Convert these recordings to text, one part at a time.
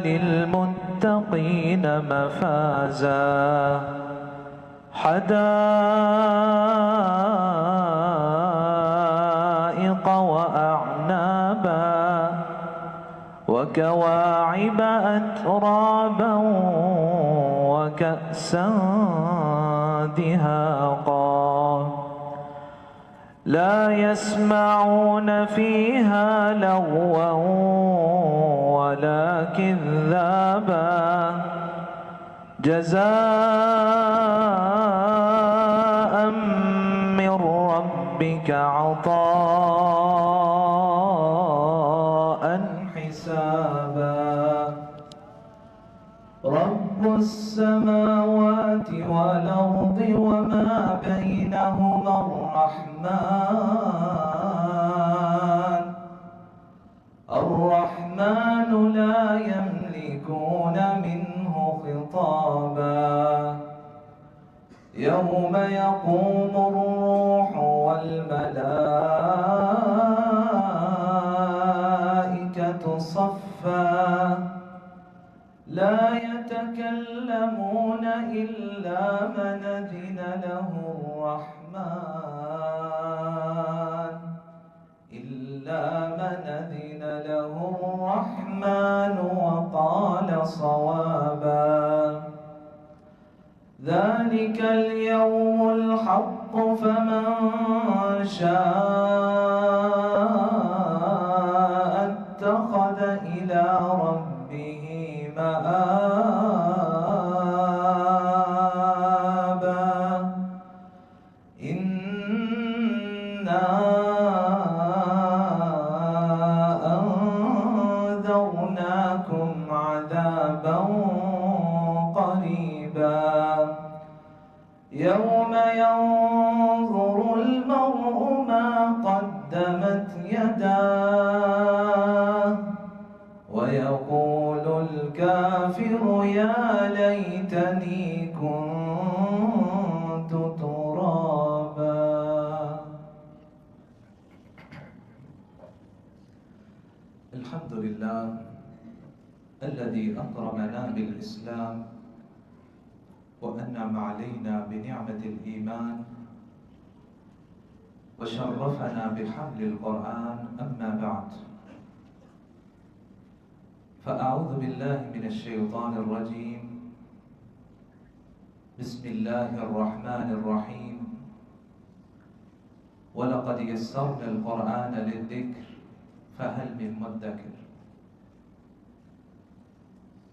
للمتقين مفازا حدائق وأعنابا وكواعب أترابا وكأسا دهاقا لا يسمعون فيها لغوا ولا كذابا جزاء من ربك عطاء حسابا رب السماوات والأرض وما بينهما الرحمن لا يملكون منه خطابا يوم يقوم الروح والملائكة صفا لا يتكلمون إلا من أذن له الرحمن وقال صوابا ذلك اليوم الحق فمن شاء اتخذ إلى ربه مآبا إنا أنذرناكم عذابا قريبا يوم ينظر المرء ما قدمت يداه ويقول الكافر يا ليتني كنت ترابا. الحمد لله الذي أكرمنا بالإسلام وأنعم علينا بنعمة الإيمان وشرفنا بحمل القرآن. أما بعد، فأعوذ بالله من الشيطان الرجيم. بسم الله الرحمن الرحيم. ولقد يسرنا القرآن للذكر فهل من مدكر.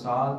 7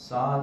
7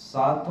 7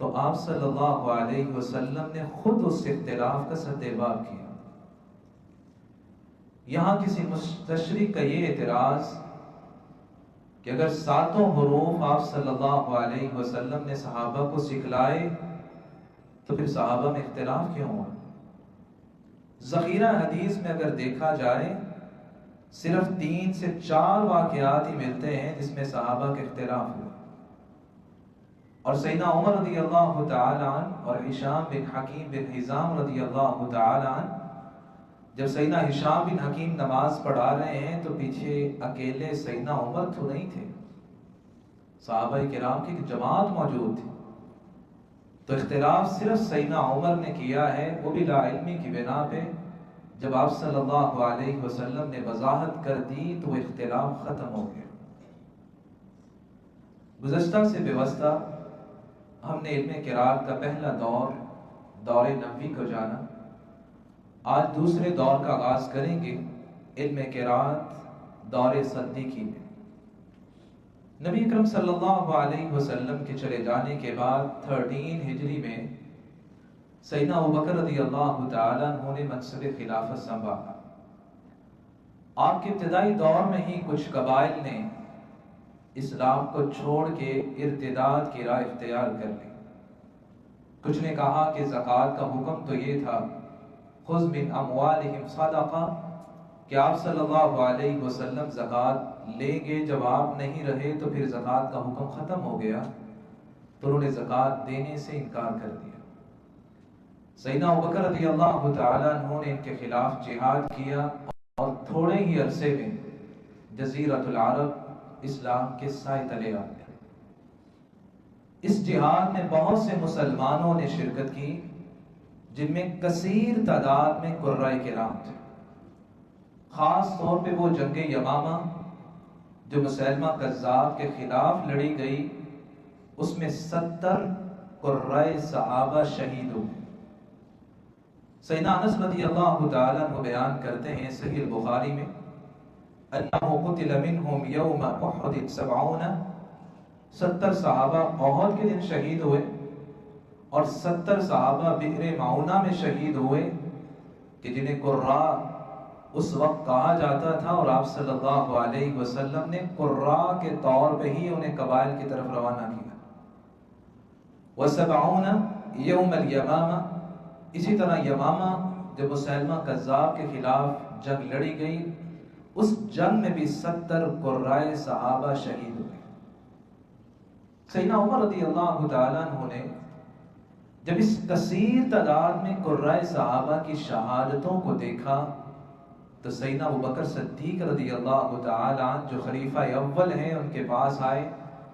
تو آپ صلی اللہ علیہ وسلم نے خود اس اختلاف کا سدباب کیا۔ یہاں کسی مستشرق کا یہ اعتراض کہ اگر 7 حروف آپ صلی اللہ علیہ وسلم نے صحابہ کو سکھلائے تو پھر صحابہ میں اختلاف کیوں ہوا؟ ذخیرہ حدیث میں اگر دیکھا جائے صرف 3 سے 4 واقعات ہی ملتے ہیں جس میں صحابہ کا اختلاف ہوا، اور سیدنا عمر رضی اللہ تعالی عنہ اور ہشام بن حکیم بن حزام رضی اللہ تعالی عنہ، جب سیدنا ہشام بن حکیم نماز پڑھا رہے ہیں تو پیچھے اکیلے سیدنا عمر تو نہیں تھے، صحابہ کرام کی جماعت موجود تھی، تو اختلاف صرف سیدنا عمر نے کیا ہے، وہ بھی لا علمی کی بنا پہ۔ جب آپ صلی اللہ علیہ وسلم نے وضاحت کر دی تو وہ اختلاف ختم ہو گیا۔ گزشتہ سے بواسطہ ہم نے علم قرات کا پہلا دور نبوی کو جانا، آج دوسرے دور کا آغاز کریں گے علم قرات دور صدیقی میں۔ نبی اکرم صلی اللہ علیہ وسلم کے چلے جانے کے بعد 13 ہجری میں سیدنا ابوبکر رضی اللہ تعالیٰ عنہ نے منصب خلافت سنبھالا۔ آپ کے ابتدائی دور میں ہی کچھ قبائل نے اسلام کو چھوڑ کے ارتداد کی راہ اختیار کر لی۔ کچھ نے کہا کہ زکوٰۃ کا حکم تو یہ تھا خذ من اموالہم صدقہ، کہ آپ صلی اللہ علیہ وسلم زکوٰۃ لیں گے، جب آپ نہیں رہے تو پھر زکوٰۃ کا حکم ختم ہو گیا، تو انہوں نے زکوٰۃ دینے سے انکار کر دیا۔ سیدنا ابوبکر رضی اللہ تعالیٰ عنہ نے ان کے خلاف جہاد کیا، اور تھوڑے ہی عرصے میں جزیرۃ العرب اسلام کے سائے تلے آ گئے۔ اس جہاد میں بہت سے مسلمانوں نے شرکت کی، جن میں کثیر تعداد میں قرۂ کرام تھے۔ خاص طور پہ وہ جنگ یمامہ جو مسیلمہ کذاب کے خلاف لڑی گئی، اس میں 70 قرۂ صحابہ شہید ہوئے۔ سیدنا انس رضی اللہ تعالیٰ عنہ بیان کرتے ہیں صحیح البخاری میں، انہ قتل منہم یوم احد 70 صحابہ احد کے دن شہید ہوئے، اور 70 صحابہ بئر معونہ میں شہید ہوئے، کہ جنہیں قراء اس وقت کہا جاتا تھا، اور آپ صلی اللہ علیہ وسلم نے قراء کے طور پہ ہی انہیں قبائل کی طرف روانہ کیا۔ و70 یوم الیمامہ، اسی طرح یمامہ جب مسیلمہ کذاب کے خلاف جنگ لڑی گئی، اس جنگ میں بھی 70 قرائے صحابہ شہید ہوئے۔ سیدنا عمر رضی اللہ تعالیٰ عنہ نے جب اس کثیر تعداد میں قرائے صحابہ کی شہادتوں کو دیکھا تو سیدنا ابوبکر صدیق رضی اللہ تعالیٰ عنہ جو خلیفہ اول ہیں ان کے پاس آئے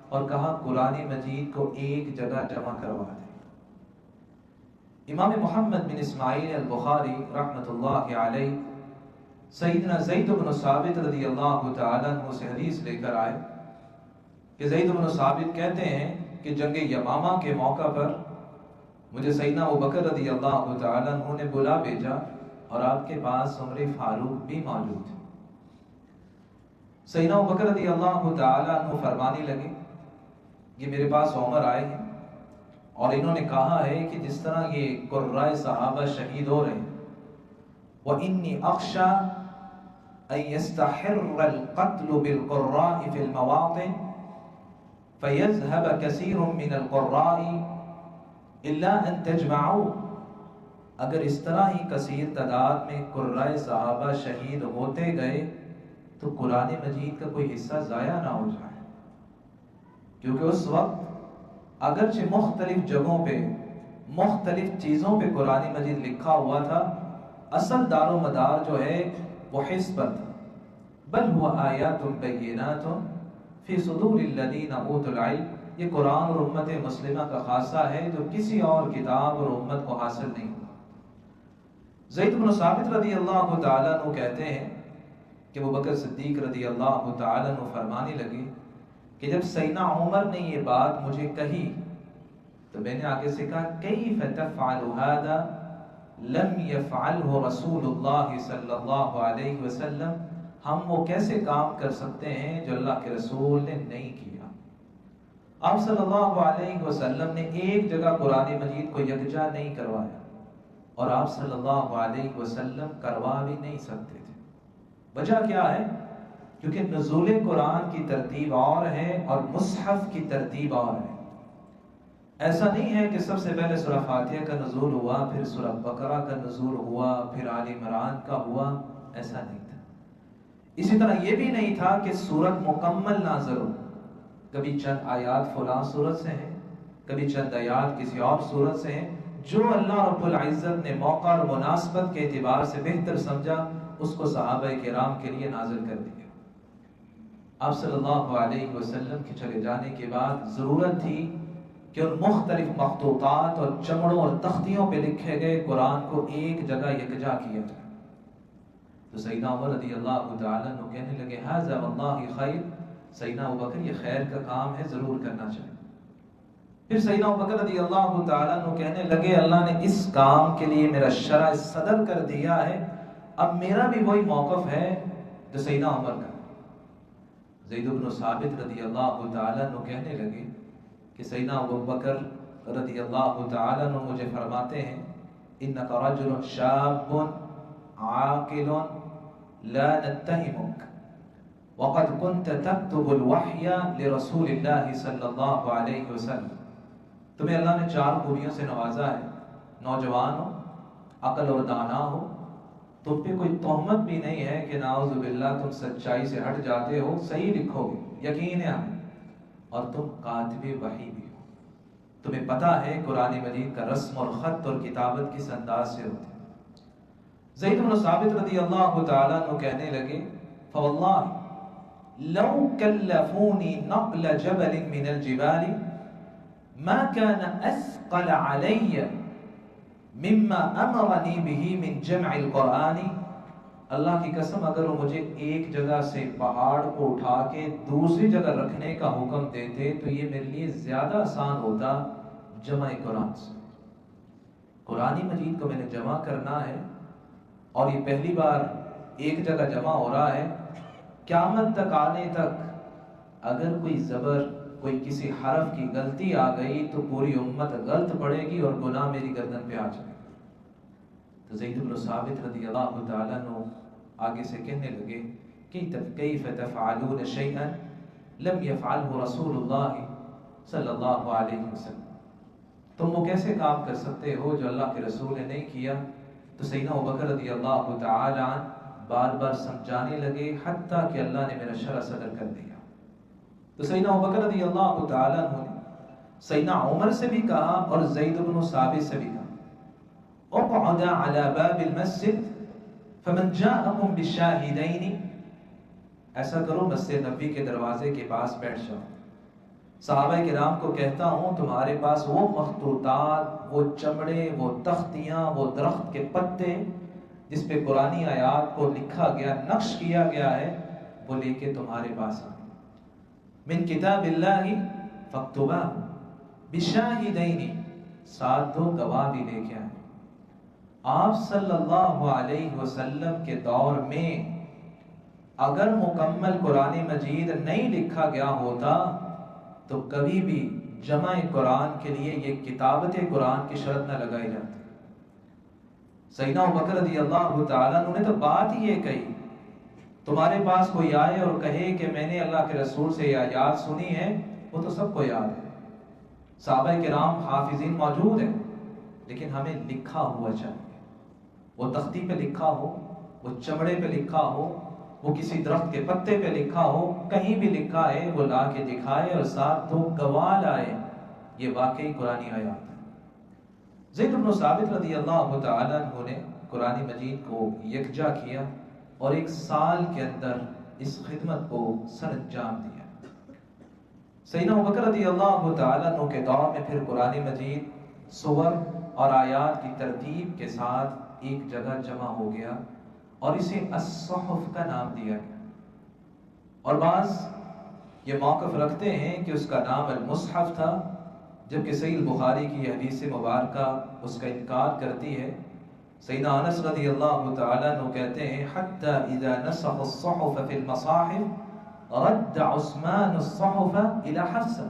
اور کہا قرآن مجید کو ایک جگہ جمع کروا دیں۔ امام محمد بن اسماعیل البخاری رحمۃ اللہ علیہ سیدنا زید بن ثابت رضی اللہ تعالیٰ عنہ سے حدیث لے کر آئے کہ زید بن ثابت کہتے ہیں کہ جنگ یمامہ کے موقع پر مجھے سیدنا ابوبکر رضی اللہ تعالیٰ عنہ نے بلا بھیجا، اور آپ کے پاس عمر فاروق بھی موجود تھے۔ سیدنا ابوبکر رضی اللہ تعالیٰ عنہ فرمانے لگے کہ میرے پاس عمر آئے ہیں، اور انہوں نے کہا ہے کہ جس طرح یہ قرائے صحابہ شہید ہو رہے ہیں، وَإِنِّي أَخْشَى أَن يَسْتَحِرَّ الْقَتْلُ بِالْقُرَّاءِ فِي الْمَوَاطِنِ فَيَذْهَبَ كَثِيرٌ مِّنَ الْقُرَّاءِ إِلَّا أَن تَجْمَعُوا، اگر اس طرح ہی کثیر تعداد میں قرائے صحابہ شہید ہوتے گئے تو قرآن مجید کا کوئی حصہ ضائع نہ ہو جائے، کیونکہ اس وقت اگرچہ مختلف جگہوں پہ مختلف چیزوں پہ قرآن مجید لکھا ہوا تھا، اصل دار و مدار جو ہے وہ حفظ پر تھا۔ بل هو آیات بینات فی صدور الذین اوتوا العلم، یہ قرآن اور امت مسلمہ کا خاصہ ہے جو کسی اور کتاب اور امت کو حاصل نہیں ہوا۔ زید بن ثابت رضی اللہ تعالیٰ عنہ کہتے ہیں کہ ابوبکر صدیق رضی اللہ تعالیٰ عنہ فرمانے لگے کہ جب سیدنا عمر نے یہ بات مجھے کہی تو میں نے آگے سے کہا کیف تفعل هذا لم يفعله رسول اللہ صلی اللہ علیہ وسلم، ہم وہ کیسے کام کر سکتے ہیں جو اللہ کے رسول نے نہیں کیا۔ آپ صلی اللہ علیہ وسلم نے ایک جگہ قرآن مجید کو یکجا نہیں کروایا، اور آپ صلی اللہ علیہ وسلم کروا بھی نہیں سکتے تھے۔ وجہ کیا ہے؟ کیونکہ نزول قرآن کی ترتیب اور ہے اور مصحف کی ترتیب اور ہے۔ ایسا نہیں ہے کہ سب سے پہلے سورہ فاتحہ کا نزول ہوا، پھر سورہ بقرہ کا نزول ہوا، پھر آل عمران کا ہوا، ایسا نہیں تھا۔ اسی طرح یہ بھی نہیں تھا کہ سورت مکمل نازل ہو، کبھی چند آیات فلاں سورت سے ہیں، کبھی چند آیات کسی اور سورت سے ہیں، جو اللہ رب العزت نے موقع اور مناسبت کے اعتبار سے بہتر سمجھا اس کو صحابہ کرام کے لیے نازل کر دیا۔ آپ صلی اللہ علیہ وسلم کے چلے جانے کے بعد ضرورت تھی کہ ان مختلف مخطوطات اور چمڑوں اور تختیوں پہ لکھے گئے قرآن کو ایک جگہ یکجا کیا جائے۔ تو سیدنا عمر رضی اللہ تعالیٰ عنہ کہنے لگے ھذا واللہ خیر، سیدنا ابوبکر یہ خیر کا کام ہے، ضرور کرنا چاہیے۔ پھر سیدنا ابوبکر رضی اللہ تعالیٰ عنہ کہنے لگے اللہ نے اس کام کے لیے میرا شرع صدر کر دیا ہے، اب میرا بھی وہی موقف ہے جو سیدنا عمر کا۔ زید بن ثابت رضی اللہ تعالیٰ عنہ کہنے لگے کہ سیدنا ابوبکر رضی اللہ تعالیٰ عنہ مجھے فرماتے ہیں انک رجل شاب عاقل لا نتهمك وقد كنت تكتب الوحي لرسول الله صلی اللہ علیہ وسلم۔ تمہیں اللہ نے 4 خوبیوں سے نوازا ہے، نوجوان ہو، عقل اور دانا ہو، تم پہ کوئی تہمت بھی نہیں ہے کہ نعوذ باللہ تم سچائی سے ہٹ جاتے ہو، صحیح لکھو گے، یقین ہے ہمیں، اور تم کاتب وحی بھی ہو، تمہیں پتہ ہے قرآن مجید کا رسم اور خط اور کتابت کس انداز سے ہوتے ہیں۔ زید بن ثابت رضی اللہ تعالیٰ عنہ کہنے لگے فواللہ لو کلفونی نقل جبل من الجبال ما كان اثقل علی مما امرنی به من جمع القرآن، اللہ کی قسم اگر وہ مجھے ایک جگہ سے پہاڑ کو اٹھا کے دوسری جگہ رکھنے کا حکم دیتے تو یہ میرے لیے زیادہ آسان ہوتا جمع قرآن سے۔ قرآن مجید کو میں نے جمع کرنا ہے اور یہ پہلی بار ایک جگہ جمع ہو رہا ہے، قیامت تک آنے تک اگر کوئی زبر، کوئی کسی حرف کی غلطی آ گئی تو پوری امت غلط پڑے گی اور گناہ میری گردن پہ آ جائے گا۔ تو زید بن ثابت رضی اللہ تعالیٰ عنہ آگے سے کہنے لگے کیف تفعلون شیئا لم يفعله رسول اللہ صلی اللہ علیہ وسلم، تم وہ کیسے کام کر سکتے ہو جو اللہ کے رسول نے نہیں کیا؟ تو سیدنا ابوبکر رضی اللہ تعالی عنہ بار بار سمجھانے لگے حتیٰ کہ اللہ نے میرا شرع صدر کر دیا۔ تو سیدنا ابوبکر رضی اللہ تعالی عنہ نے سیدنا عمر سے بھی کہا اور زید بن ثابت سے بھی کہا اقعد علی باب المسجد فمن جاءکم بالشاہدین، ایسا کرو مسجد نبوی کے دروازے کے پاس بیٹھ جاؤ، صحابہ کرام کو کہتا ہوں تمہارے پاس وہ مخطوطات، وہ چمڑے، وہ تختیاں، وہ درخت کے پتے جس پہ قرآنی آیات کو لکھا گیا، نقش کیا گیا ہے، وہ لے کے تمہارے پاس آئے۔ من کتاب اللہ فاکتبا بشاہدین، 7 گواہ بھی لے کے آئے۔ آپ صلی اللہ علیہ وسلم کے دور میں اگر مکمل قرآن مجید نہیں لکھا گیا ہوتا تو کبھی بھی جمع قرآن کے لیے یہ کتابت قرآن کی شرط نہ لگائی جاتی۔ سیدنا ابوبکر رضی اللہ تعالیٰ عنہ نے تو بات ہی یہ کہی، تمہارے پاس کوئی آئے اور کہے کہ میں نے اللہ کے رسول سے یہ آیات سنی ہے، وہ تو سب کو یاد ہے، صحابہ کرام حافظین موجود ہیں، لیکن ہمیں لکھا ہوا چاہیے، وہ تختی پہ لکھا ہو، وہ چمڑے پہ لکھا ہو، وہ کسی درخت کے پتے پہ لکھا ہو، کہیں بھی لکھا ہے وہ لا کے دکھائے اور 7 گواہ لائے، یہ واقعی قرآنی آیات ہے۔ زید بن ثابت رضی اللہ تعالی عنہ نے قرآن مجید کو یکجا کیا اور 1 سال کے اندر اس خدمت کو سر انجام دیا۔ سیدنا ابوبکر رضی اللہ تعالی عنہ کے دور میں پھر قرآن مجید سور اور آیات کی ترتیب کے ساتھ ایک جگہ جمع ہو گیا اور اسے الصحف کا نام دیا گیا، اور بعض یہ موقف رکھتے ہیں کہ اس کا نام المصحف تھا، جبکہ صحیح بخاری کی حدیث مبارکہ اس کا انکار کرتی ہے۔ سیدنا انس رضی اللہ تعالیٰ عنہ کہتے ہیں حتی اذا نسخ الصحف فی المصاحف رد عثمان الصحف الى حفصہ،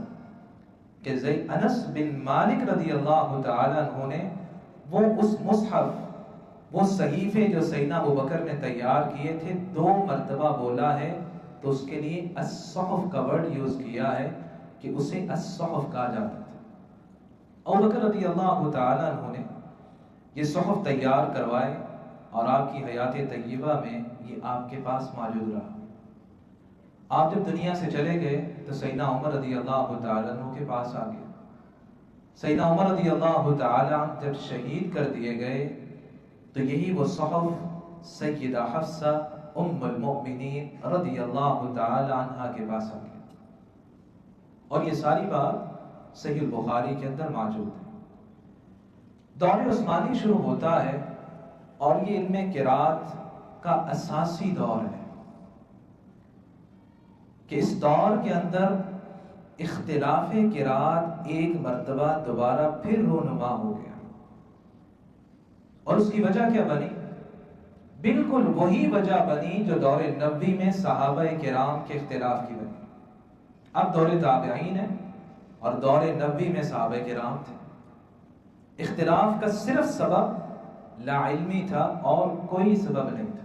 کہ انس بن مالک رضی اللہ تعالیٰ عنہ نے وہ اس مصحف، وہ صحیفے جو سیدنا ابوبکر نے تیار کیے تھے 2 مرتبہ بولا ہے، تو اس کے لیے الصحف کا ورڈ یوز کیا ہے کہ اسے الصحف کہا جاتا تھا۔ ابوبکر رضی اللہ تعالیٰ عنہ نے یہ صحف تیار کروائے اور آپ کی حیات طیبہ میں یہ آپ کے پاس موجود رہا۔ آپ جب دنیا سے چلے گئے تو سیدنا عمر رضی اللہ تعالیٰ عنہ کے پاس آ گئے۔ سیدنا عمر رضی اللہ تعالیٰ عنہ جب شہید کر دیے گئے تو یہی وہ صحف سیدہ حفصہ ام المؤمنین رضی اللہ تعالی عنہ کے پاس آ گیا، اور یہ ساری بات صحیح البخاری کے اندر موجود ہے۔ دور عثمانی شروع ہوتا ہے اور یہ علم قرات کا اساسی دور ہے کہ اس دور کے اندر اختلاف قرات ایک مرتبہ دوبارہ پھر رونما ہو گیا، اور اس کی وجہ کیا بنی؟ بالکل وہی وجہ بنی جو دور نبوی میں صحابہ کرام کے اختلاف کی بنی۔ اب دور تابعین ہے اور دور نبوی میں صحابہ کرام تھے۔ اختلاف کا صرف سبب لا علمی تھا اور کوئی سبب نہیں تھا۔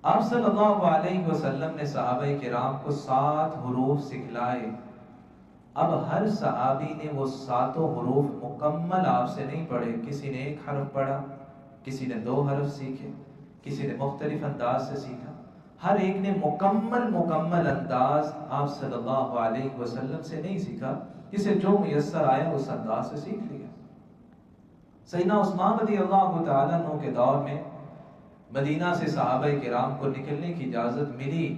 آپ صلی اللہ علیہ وسلم نے صحابہ کرام کو 7 حروف سکھلائے۔ اب ہر صحابی نے وہ 7 حروف مکمل آپ سے نہیں پڑھے، کسی نے 1 حرف پڑھا، کسی نے 2 حرف سیکھے، کسی نے مختلف انداز سے سیکھا۔ ہر ایک نے مکمل انداز آپ صلی اللہ علیہ وسلم سے نہیں سیکھا، جسے جو میسر آیا اس انداز سے سیکھ لیا۔ سیدنا عثمان رضی اللہ تعالیٰ عنہ کے دور میں مدینہ سے صحابہ کرام کو نکلنے کی اجازت ملی،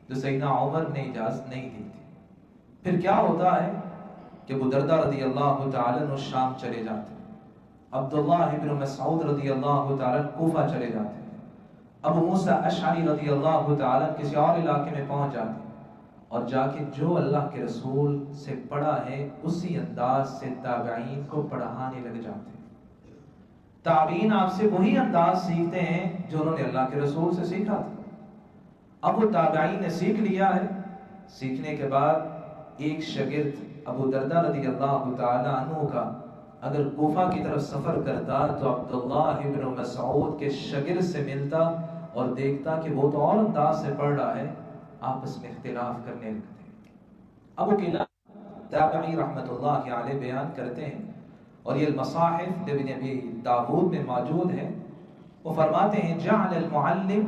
جو سیدنا عمر نے اجازت نہیں دی تھی۔ پھر کیا ہوتا ہے کہ ابو دردہ رضی اللہ تعالیٰ عنہ شام چلے جاتے ہیں، عبداللہ ابن مسعود رضی اللہ تعالیٰ کوفہ چلے جاتے ہیں، ابو موسیٰ اشعری رضی اللہ تعالیٰ کسی اور علاقے میں پہنچ جاتے ہیں، اور جا کے جو اللہ کے رسول سے پڑھا ہے اسی انداز سے تابعین کو پڑھانے لگ جاتے ہیں۔ تابعین آپ سے وہی انداز سیکھتے ہیں جو انہوں نے اللہ کے رسول سے سیکھا تھا۔ اب وہ تابعین نے سیکھ لیا ہے، سیکھنے کے بعد ایک شاگرد ابو دردہ رضی اللہ تعالیٰ عنہ کا اگر کوفہ کی طرف سفر کرتا تو عبداللہ ابن مسعود کے شاگرد سے ملتا اور دیکھتا کہ وہ تو اور انداز سے پڑھ رہا ہے، آپس میں اختلاف کرنے لگتے۔ ابو کلاب تابعی رحمت اللہ علیہ بیان کرتے ہیں، اور یہ المصاحف ابن ابی داود میں موجود ہے، وہ فرماتے ہیں جعل المعلم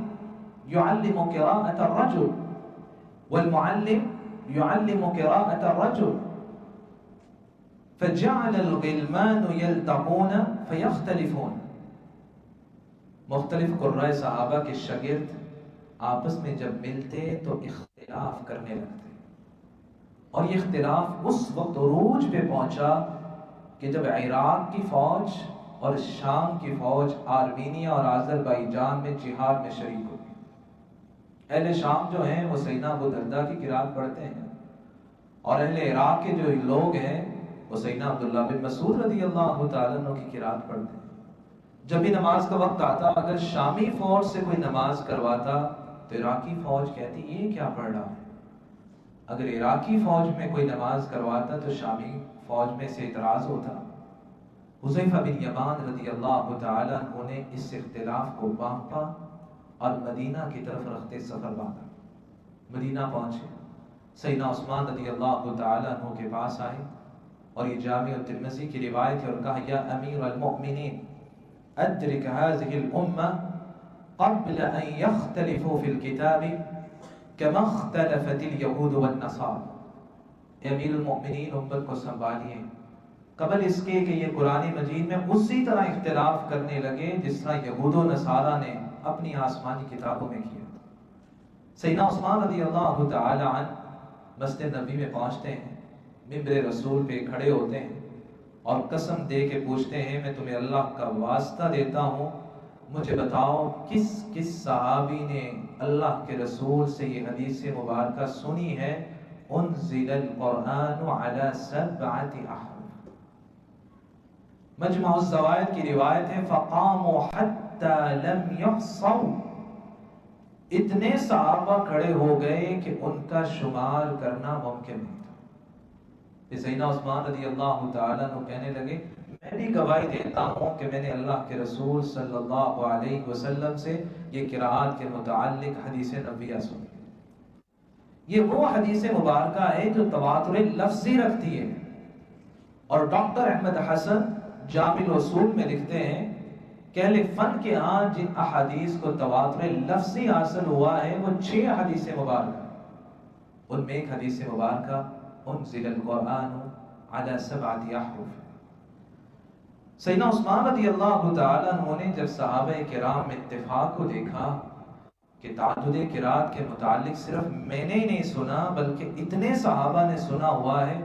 يعلم قراءة الرجل والمعلم يعلم قراءة الرجل فجعل الغلمان يلتقون فيختلفون۔ مختلف قراء صحابہ کے شاگرد آپس میں جب ملتے تو اختلاف کرنے لگتے، اور یہ اختلاف اس وقت عروج پہ پہنچا کہ جب عراق کی فوج اور شام کی فوج آرمینیا اور آذربائیجان میں جہاد میں شریک ہو گئی۔ اہل شام جو ہیں وہ سیدنا ابو دردہ کی قرات پڑھتے ہیں، اور اہل عراق کے جو لوگ ہیں وہ سیدنا عبداللہ بن مسعود رضی اللہ تعالیٰ عنہ کی قرات پڑھتے ہیں۔ جب بھی نماز کا وقت آتا، اگر شامی فوج سے کوئی نماز کرواتا تو عراقی فوج کہتی یہ کیا پڑھ رہا ہے۔ اگر عراقی فوج میں کوئی نماز کرواتا تو شامی فوج میں سے اعتراض ہوتا۔ حذیفہ بن یمان رضی اللہ تعالیٰ عنہ نے اس اختلاف کو بانپا اور مدینہ کی طرف رخت سفر باندھا۔ مدینہ پہنچے، سیدنا عثمان رضی اللہ تعالیٰ عنہ کے پاس آئے، اور یہ جامع الترمذی کی روایت ہے، اور کہا یا امیر المؤمنین ادرک هذه الامة قبل ان يختلفوا في الكتاب كما اختلفت اليهود والنصارى۔ اے امیر المؤمنین امت کو سنبھالیے قبل اس کے کہ یہ قرآن مجید میں اسی طرح اختلاف کرنے لگے جس طرح یہود و نصارہ نے اپنی آسمانی کتابوں میں کیا۔ سیدنا عثمان رضی اللہ تعالی عنہ مسجد نبی میں پہنچتے ہیں، ممبر رسول پہ کھڑے ہوتے ہیں اور قسم دے کے پوچھتے ہیں میں تمہیں اللہ کا واسطہ دیتا ہوں، مجھے بتاؤ کس کس صحابی نے اللہ کے رسول سے یہ حدیث مبارکہ سنی ہے انزل القرآن علی 7 احرف۔ مجمع الزوائد کی روایت ہے فقاموا حتی لم یحصوا، اتنے صحابہ کھڑے ہو گئے کہ ان کا شمار کرنا ممکن نہیں تھا۔ کہ سیدنا عثمان رضی اللہ تعالیٰ عنہ کہنے لگے میں بھی گواہی دیتا ہوں کہ میں نے اللہ کے رسول صلی اللہ علیہ وسلم سے یہ قراءت کے متعلق حدیث نبویہ سنی. یہ وہ حدیث مبارکہ ہے جو تواتر لفظی رکھتی ہے. اور ڈاکٹر احمد حسن جامع الاصول میں لکھتے ہیں کہ اہل فن کے ہاں جن احادیث کو تواتر لفظی حاصل ہوا ہے وہ 6 حدیث مبارکہ. ان میں ایک حدیث مبارکہ انزل القرآن علی 7 احرف. سیدنا عثمان رضی اللہ تعالیٰ عنہ نے جب صحابہ کرام اتفاق کو دیکھا کہ تعدد قرات کے متعلق صرف میں نے ہی نہیں سنا بلکہ اتنے صحابہ نے سنا ہوا ہے،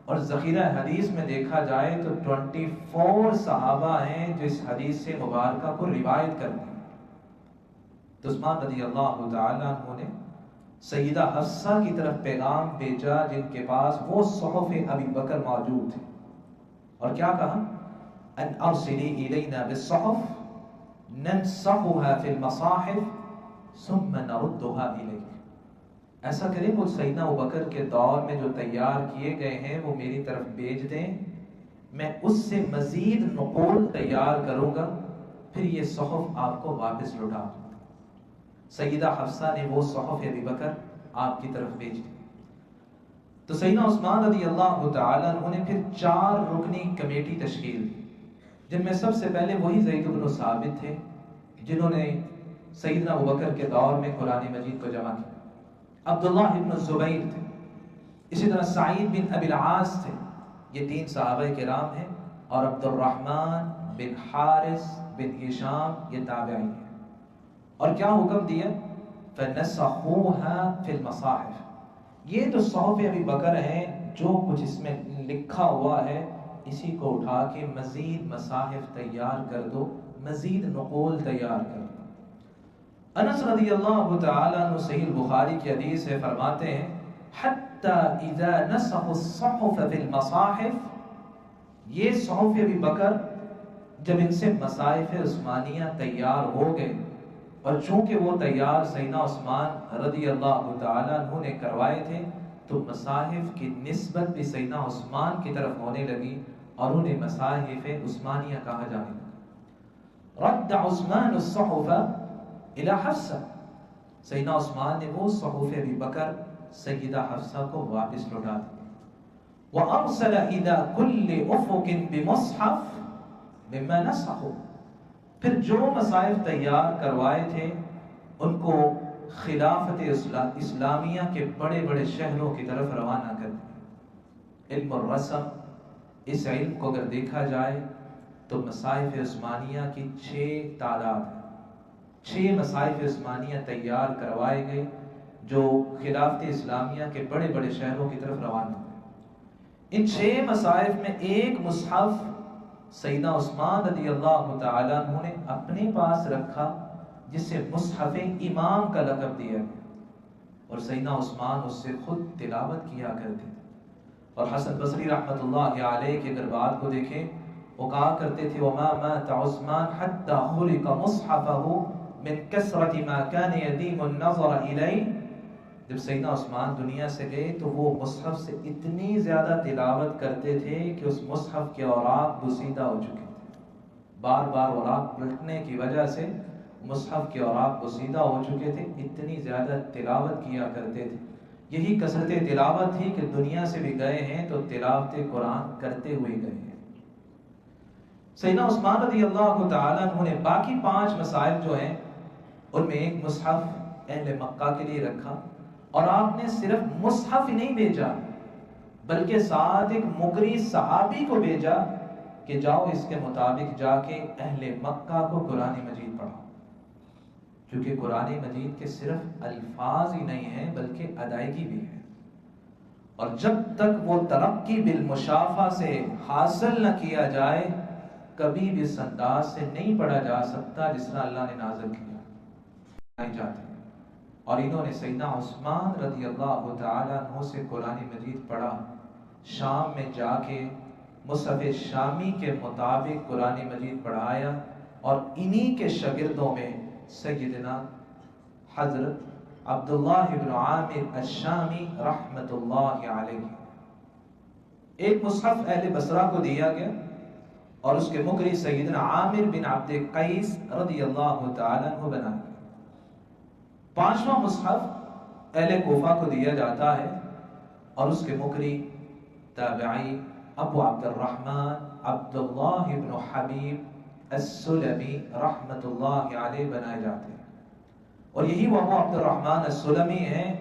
اور ذخیرہ حدیث میں دیکھا جائے تو 24 صحابہ ہیں جو اس حدیث سے مبارکہ کو روایت کرتے ہیں، تو عثمان رضی اللہ تعالیٰ عنہ نے سیدہ حفصہ کی طرف پیغام بھیجا جن کے پاس وہ صحف ابی بکر موجود تھے، اور کیا کہا ان ارسلی الینا بالصحف ننسخها فی المصاحف ثم نردها الیک. ایسا کریں وہ سیدنا ابوبکر کے دور میں جو تیار کیے گئے ہیں وہ میری طرف بھیج دیں، میں اس سے مزید نقول تیار کروں گا، پھر یہ صحف آپ کو واپس لوٹا دوں. سیدہ حفصہ نے وہ صحف ابی بکر آپ کی طرف بھیج دی. تو سیدنا عثمان رضی اللہ تعالیٰ عنہ نے پھر 4 رکنی کمیٹی تشکیل دی، جن میں سب سے پہلے وہی زید بن ثابت تھے جنہوں نے سیدنا ابوبکر کے دور میں قرآن مجید کو جمع کیا. عبداللہ بن الزبیر تھے، اسی طرح سعید بن ابی العاص تھے، یہ 3 صحابہ کرام ہیں، اور عبد الرحمن بن حارث بن ہشام یہ تابعی ہیں. اور کیا حکم دیا فَنَسَخُوهَا فِي الْمَصَاحِفِ. یہ تو صحف ابی بکر ہیں، جو کچھ اس میں لکھا ہوا ہے اسی کو اٹھا کے مزید مصاحف تیار کر دو، مزید نقول تیار کر دو. انس رضی اللہ تعالیٰ عنہ صحیح البخاری کی حدیث ہے، فرماتے ہیں حتی اذا نسخوا الصحف فی المصاحف، یہ صحف ابی بکر جب ان سے مصاحف عثمانیہ تیار ہو گئے، اور چونکہ وہ تیار سیدنا عثمان رضی اللہ تعالیٰ عنہ نے کروائے تھے، تو مصاحف کی نسبت بھی سیدنا عثمان کی طرف ہونے لگی اور انہیں مصاحف عثمانیہ کہا جانے لگا. رد عثمان الصحف الى حفصہ، سیدنا عثمان نے وہ صحف ابی بکر سیدہ حفصہ کو واپس لوٹا دیا. وارسل الى كل افق بمصحف مما نسخوا، پھر جو مصاحف تیار کروائے تھے ان کو خلافت اسلامیہ کے بڑے بڑے شہروں کی طرف روانہ کر دیا. علم الرسم، اس علم کو اگر دیکھا جائے تو مصاحف عثمانیہ کی 6 تعداد ہے. 6 مصاحف عثمانیہ تیار کروائے گئے جو خلافت اسلامیہ کے بڑے بڑے شہروں کی طرف روانہ ہوئے. ان 6 مصاحف میں ایک مصحف سیدنا عثمان رضی اللہ تعالیٰ عنہ نے اپنے پاس رکھا، جس سے مصحف امام کا لقب دیا گیا، اور سیدنا عثمان اس سے خود تلاوت کیا کرتے تھے. اور حسن بصری رحمت اللہ علیہ کی اگر بات کو دیکھیں، وہ کہا کرتے تھے وما مات عثمان حتى خلق مصحفه من كثرة ما كان يديم النظر إليه. جب سیدنا عثمان دنیا سے گئے تو وہ مصحف سے اتنی زیادہ تلاوت کرتے تھے کہ اس مصحف کے اوراق بوسیدہ ہو چکے تھے. بار بار اوراق پلٹنے کی وجہ سے مصحف کے اوراق بوسیدہ ہو چکے تھے، اتنی زیادہ تلاوت کیا کرتے تھے. یہی کثرت تلاوت تھی کہ دنیا سے بھی گئے ہیں تو تلاوت قرآن کرتے ہوئے گئے ہیں. سیدنا عثمان رضی اللہ تعالیٰ عنہ نے باقی 5 مصاحف جو ہیں ان میں ایک مصحف اہل مکہ کے لیے رکھا، اور آپ نے صرف مصحف ہی نہیں بھیجا بلکہ ساتھ ایک مقری صحابی کو بھیجا کہ جاؤ اس کے مطابق جا کے اہل مکہ کو قرآن مجید پڑھاؤ، کیونکہ قرآن مجید کے صرف الفاظ ہی نہیں ہیں بلکہ ادائیگی بھی ہے، اور جب تک وہ ترقی بالمشافہ سے حاصل نہ کیا جائے کبھی بھی اس انداز سے نہیں پڑھا جا سکتا جس طرح اللہ نے نازل کیا جاتے ہیں. اور انہوں نے سیدنا عثمان رضی اللہ تعالیٰ عنہ سے قرآن مجید پڑھا، شام میں جا کے مصحف شامی کے مطابق قرآن مجید پڑھایا، اور انہی کے شاگردوں میں سیدنا حضرت عبداللہ بن عامر الشامی رحمت اللہ علیہ. ایک مصحف اہل بصرہ کو دیا گیا اور اس کے مقری سیدنا عامر بن عبد قیس رضی اللہ تعالیٰ عنہ بنایا گیا۔ پانچواں مصحف اہل کوفہ کو دیا جاتا ہے اور اس کے مقری تابعی ابو عبد الرحمن عبداللہ بن حبیب السلمی رحمت اللہ علیہ بنائے جاتے ہیں، اور یہی وہ ابو عبد الرحمن السلمی ہیں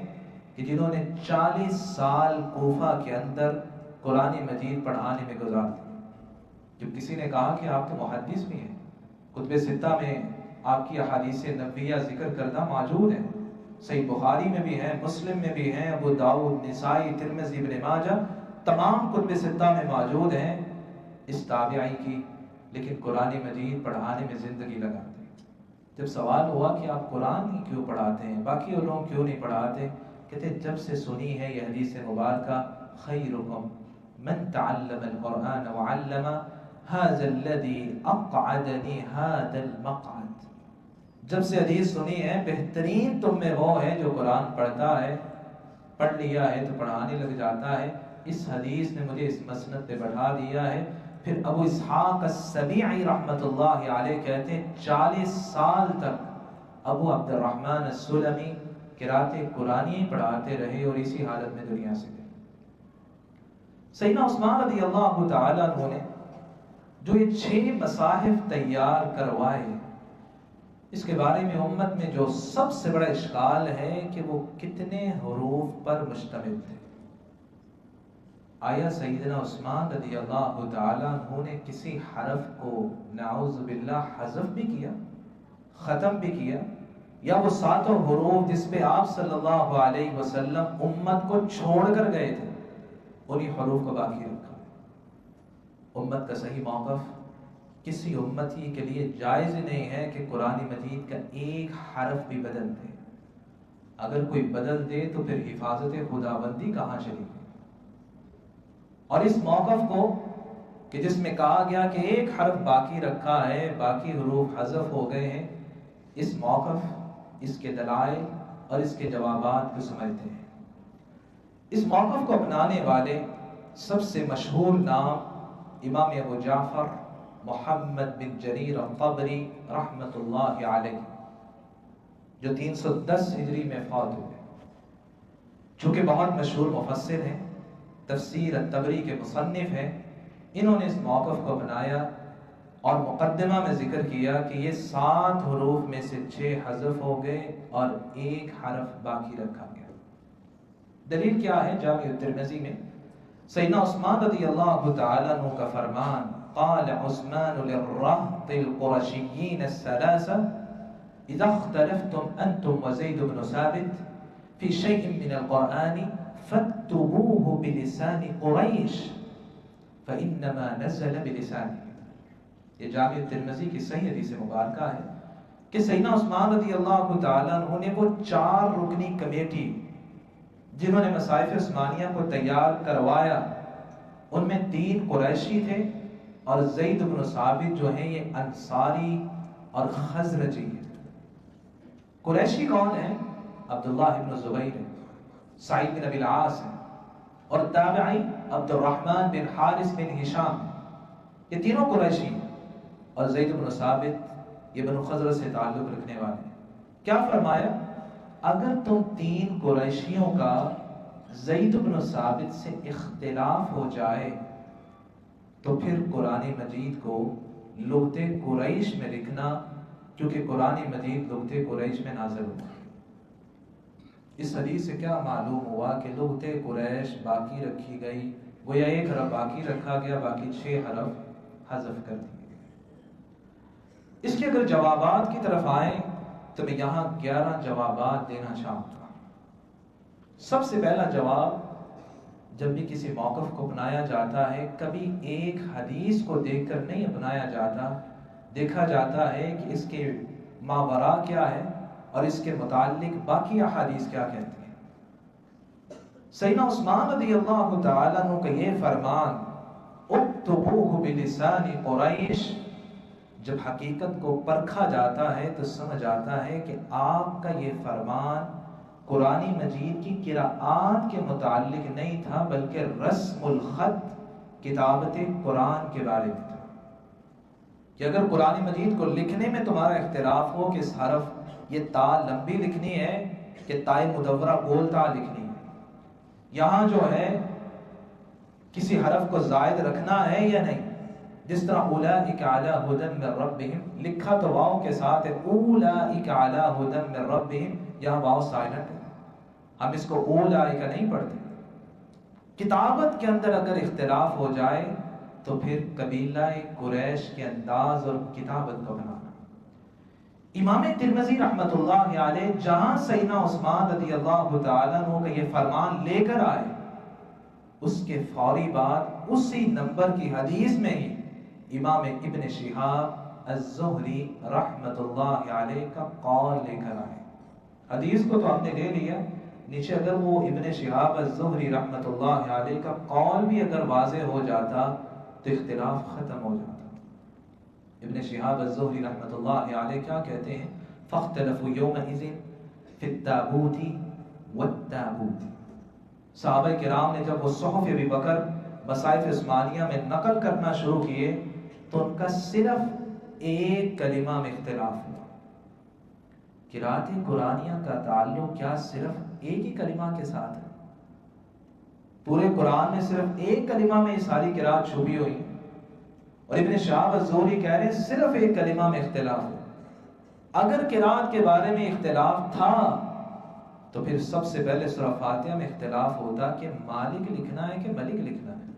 کہ جنہوں نے 40 سال کوفہ کے اندر قرآن مجید پڑھانے میں گزار دیے۔ جب کسی نے کہا کہ آپ تو محدث بھی ہیں، کتب ستہ میں آپ کی احادیث نبویہ ذکر کردہ موجود ہیں، صحیح بخاری میں بھی ہیں، مسلم میں بھی ہیں، ابو داؤد، نسائی، ترمذی، ابن ماجہ، تمام کتب ستہ میں موجود ہیں اس تابعی کی، لیکن قرآن مجید پڑھانے میں زندگی لگاتے ہیں۔ جب سوال ہوا کہ آپ قرآن ہی کیوں پڑھاتے ہیں، باقی علوم کیوں نہیں پڑھاتے، کہتے جب سے سنی ہے یہ حدیث مبارکہ خیرکم من تعلم القرآن وعلم هذا الذي اقعدني هذا المقعد، جب سے حدیث سنی ہے بہترین تم میں وہ ہے جو قرآن پڑھتا ہے، پڑھ لیا ہے تو پڑھانے لگ جاتا ہے، اس حدیث نے مجھے اس مسند پہ بڑھا دیا ہے۔ پھر ابو اسحاق السبیعی رحمت اللہ علیہ کہتے ہیں 40 سال تک ابو عبد الرحمن السلمی قرات قرآنی پڑھاتے رہے اور اسی حالت میں دنیا سے گئے۔ سیدنا عثمان رضی اللہ تعالیٰ عنہ نے جو یہ 6 مصاحف تیار کروائے، اس کے بارے میں امت میں جو سب سے بڑا اشکال ہے کہ وہ کتنے حروف پر مشتمل تھے۔ آیا سیدنا عثمان رضی اللہ تعالیٰ عنہ نے کسی حرف کو نعوذ باللہ حذف بھی کیا، ختم بھی کیا، یا وہ 7 حروف جس پہ آپ صلی اللہ علیہ وسلم امت کو چھوڑ کر گئے تھے انہی حروف کو باقی رکھا؟ امت کا صحیح موقف کسی امتی کے لیے جائز نہیں ہے کہ قرآن مجید کا ایک حرف بھی بدل دے۔ اگر کوئی بدل دے تو پھر حفاظت خداوندی کہاں چلی گئی؟ اور اس موقف کو کہ جس میں کہا گیا کہ ایک حرف باقی رکھا ہے، باقی حروف حذف ہو گئے ہیں، اس موقف، اس کے دلائل اور اس کے جوابات کو سمجھتے ہیں۔ اس موقف کو اپنانے والے سب سے مشہور نام امام ابو جعفر محمد بن جریر الطبری رحمت اللہ علیہ، جو 310 ہجری میں فوت ہوئے، چونکہ بہت مشہور مفسر ہیں، تفسیر الطبری کے مصنف ہیں، انہوں نے اس موقف کو اپنایا اور مقدمہ میں ذکر کیا کہ یہ 7 حروف میں سے 6 حذف ہو گئے اور ایک حرف باقی رکھا گیا۔ دلیل کیا ہے؟ جامع الترمذی میں سیدنا عثمان رضی اللہ تعالیٰ عنہ کا فرمان، قال عثمان للرهط القرشيين الثلاثة اذا اختلفتم انتم وزيد بن ثابت في شيء من القرآن فاكتبوه بلسان قریش فانما نزل بلسانه۔ یہ جامع الترمذی کی صحیح حدیث مبارکہ ہے کہ سیدنا عثمان رضی اللہ تعالیٰ عنہ نے وہ 4 رکنی کمیٹی جنہوں نے مصاحف عثمانیہ کو تیار کروایا، ان میں 3 قریشی تھے اور زید بن ثابت جو ہیں یہ انصاری اور خزرجی ہیں۔ قریشی کون ہیں؟ عبداللہ بن زبیر ہیں، سعید بن ابی العاص ہیں، اور تابعی عبد الرحمن بن حارث بن ہشام ہیں۔ یہ تینوں قریشی ہیں اور زید بن ثابت یہ بن خزرج سے تعلق رکھنے والے ہیں۔ کیا فرمایا؟ اگر تم 3 قریشیوں کا زید بن ثابت سے اختلاف ہو جائے تو پھر قرآن مجید کو لغت قریش میں لکھنا، کیونکہ قرآن مجید لغت قریش میں نازل ہوا۔ اس حدیث سے کیا معلوم ہوا کہ لغت قریش باقی رکھی گئی، گویا ایک حرف باقی رکھا گیا، باقی 6 حرف حذف کر دیے گئے۔ اس کے اگر جوابات کی طرف آئیں تو میں یہاں 11 جوابات دینا چاہتا ہوں۔ سب سے پہلا جواب، جب بھی کسی موقف کو اپنایا جاتا ہے کبھی ایک حدیث کو دیکھ کر نہیں اپنایا جاتا، دیکھا جاتا ہے کہ اس کے ماوراء کیا ہے اور اس کے متعلق باقی احادیث کیا کہتی ہیں۔ سیدنا عثمان رضی اللہ تعالیٰ عنہ کا یہ فرمان، اکتبوہ بلسان قریش، جب حقیقت کو پرکھا جاتا ہے تو سمجھ آتا ہے کہ آپ کا یہ فرمان قرآن مجید کی قراءات کے متعلق نہیں تھا، بلکہ رسم الخط کتابت قرآن کے بارے میں تھا کہ اگر قرآن مجید کو لکھنے میں تمہارا اختلاف ہو کہ اس حرف یہ تا لمبی لکھنی ہے کہ تائے مدورہ گول تا لکھنی ہے، یہاں جو ہے کسی حرف کو زائد رکھنا ہے یا نہیں، جس طرح اولئک علی ھدی من ربہم لکھا تو واو کے ساتھ ہے، اولئک علی ھدی من ربہم، یہاں واو سائلنٹ ہے، ہم اس کو اولئک نہیں پڑھتے۔ کتابت کے اندر اگر اختلاف ہو جائے تو پھر قبیلہ قریش کے انداز اور کتابت کو بنانا۔ امام ترمذی رحمۃ اللہ علیہ جہاں سیدنا عثمان رضی اللہ تعالیٰ عنہ کا یہ فرمان لے کر آئے، اس کے فوری بعد اسی نمبر کی حدیث میں ہی امام ابن شہاب الزہری رحمۃ اللہ علیہ کا قول لے کر آئے۔ حدیث کو تو ہم نے لے لیا، نیچے اگر وہ ابن شہاب الزہری رحمۃ اللہ علیہ کا قول بھی اگر واضح ہو جاتا تو اختلاف ختم ہو جاتا۔ ابن شہاب الزہری رحمۃ اللہ علیہ کیا کہتے ہیں؟ فاختلفوا یومئذ فی التابوت والتابوت۔ صحابہ کرام نے جب وہ صحف ابی بکر مصاحف عثمانیہ میں نقل کرنا شروع کیے تو ان کا صرف ایک کلمہ میں اختلاف ہوا۔ قرأت قرآنیہ کا تعلق کیا صرف ایک ہی کلمہ کے ساتھ ہے؟ پورے قرآن میں صرف ایک کلمہ میں یہ ساری قرأت چھپی ہوئی، اور ابن شہاب الزہری کہہ رہے ہیں صرف ایک کلمہ میں اختلاف ہوا۔ اگر قرأت کے بارے میں اختلاف تھا تو پھر سب سے پہلے سورہ فاتحہ میں اختلاف ہوتا کہ مالک لکھنا ہے کہ ملک لکھنا ہے۔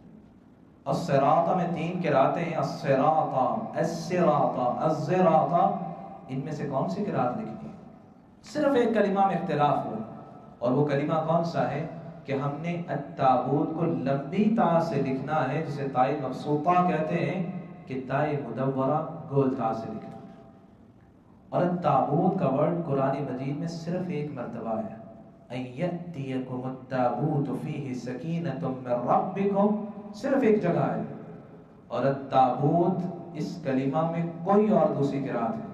الصراط میں 3 قرأتیں ہیں، الصراط، الصراط، الزراط، ان میں سے کون سی قرأت لکھنی ہے؟ صرف ایک کلمہ میں اختلاف ہوا، اور وہ کلمہ کون سا ہے کہ ہم نے التابوت کو لمبی تا سے لکھنا ہے، جسے تائے مبسوطہ کہتے ہیں، کہ تائے مدورہ گول تا سے لکھنا۔ اور التابوت کا ورڈ قرآن مجید میں صرف ایک مرتبہ ہے، ان یأتیکم التابوت فیہ سکینۃ من ربکم، صرف ایک جگہ ہے، اور التابوت اس کلمہ میں کوئی اور دوسری قرأت نہیں۔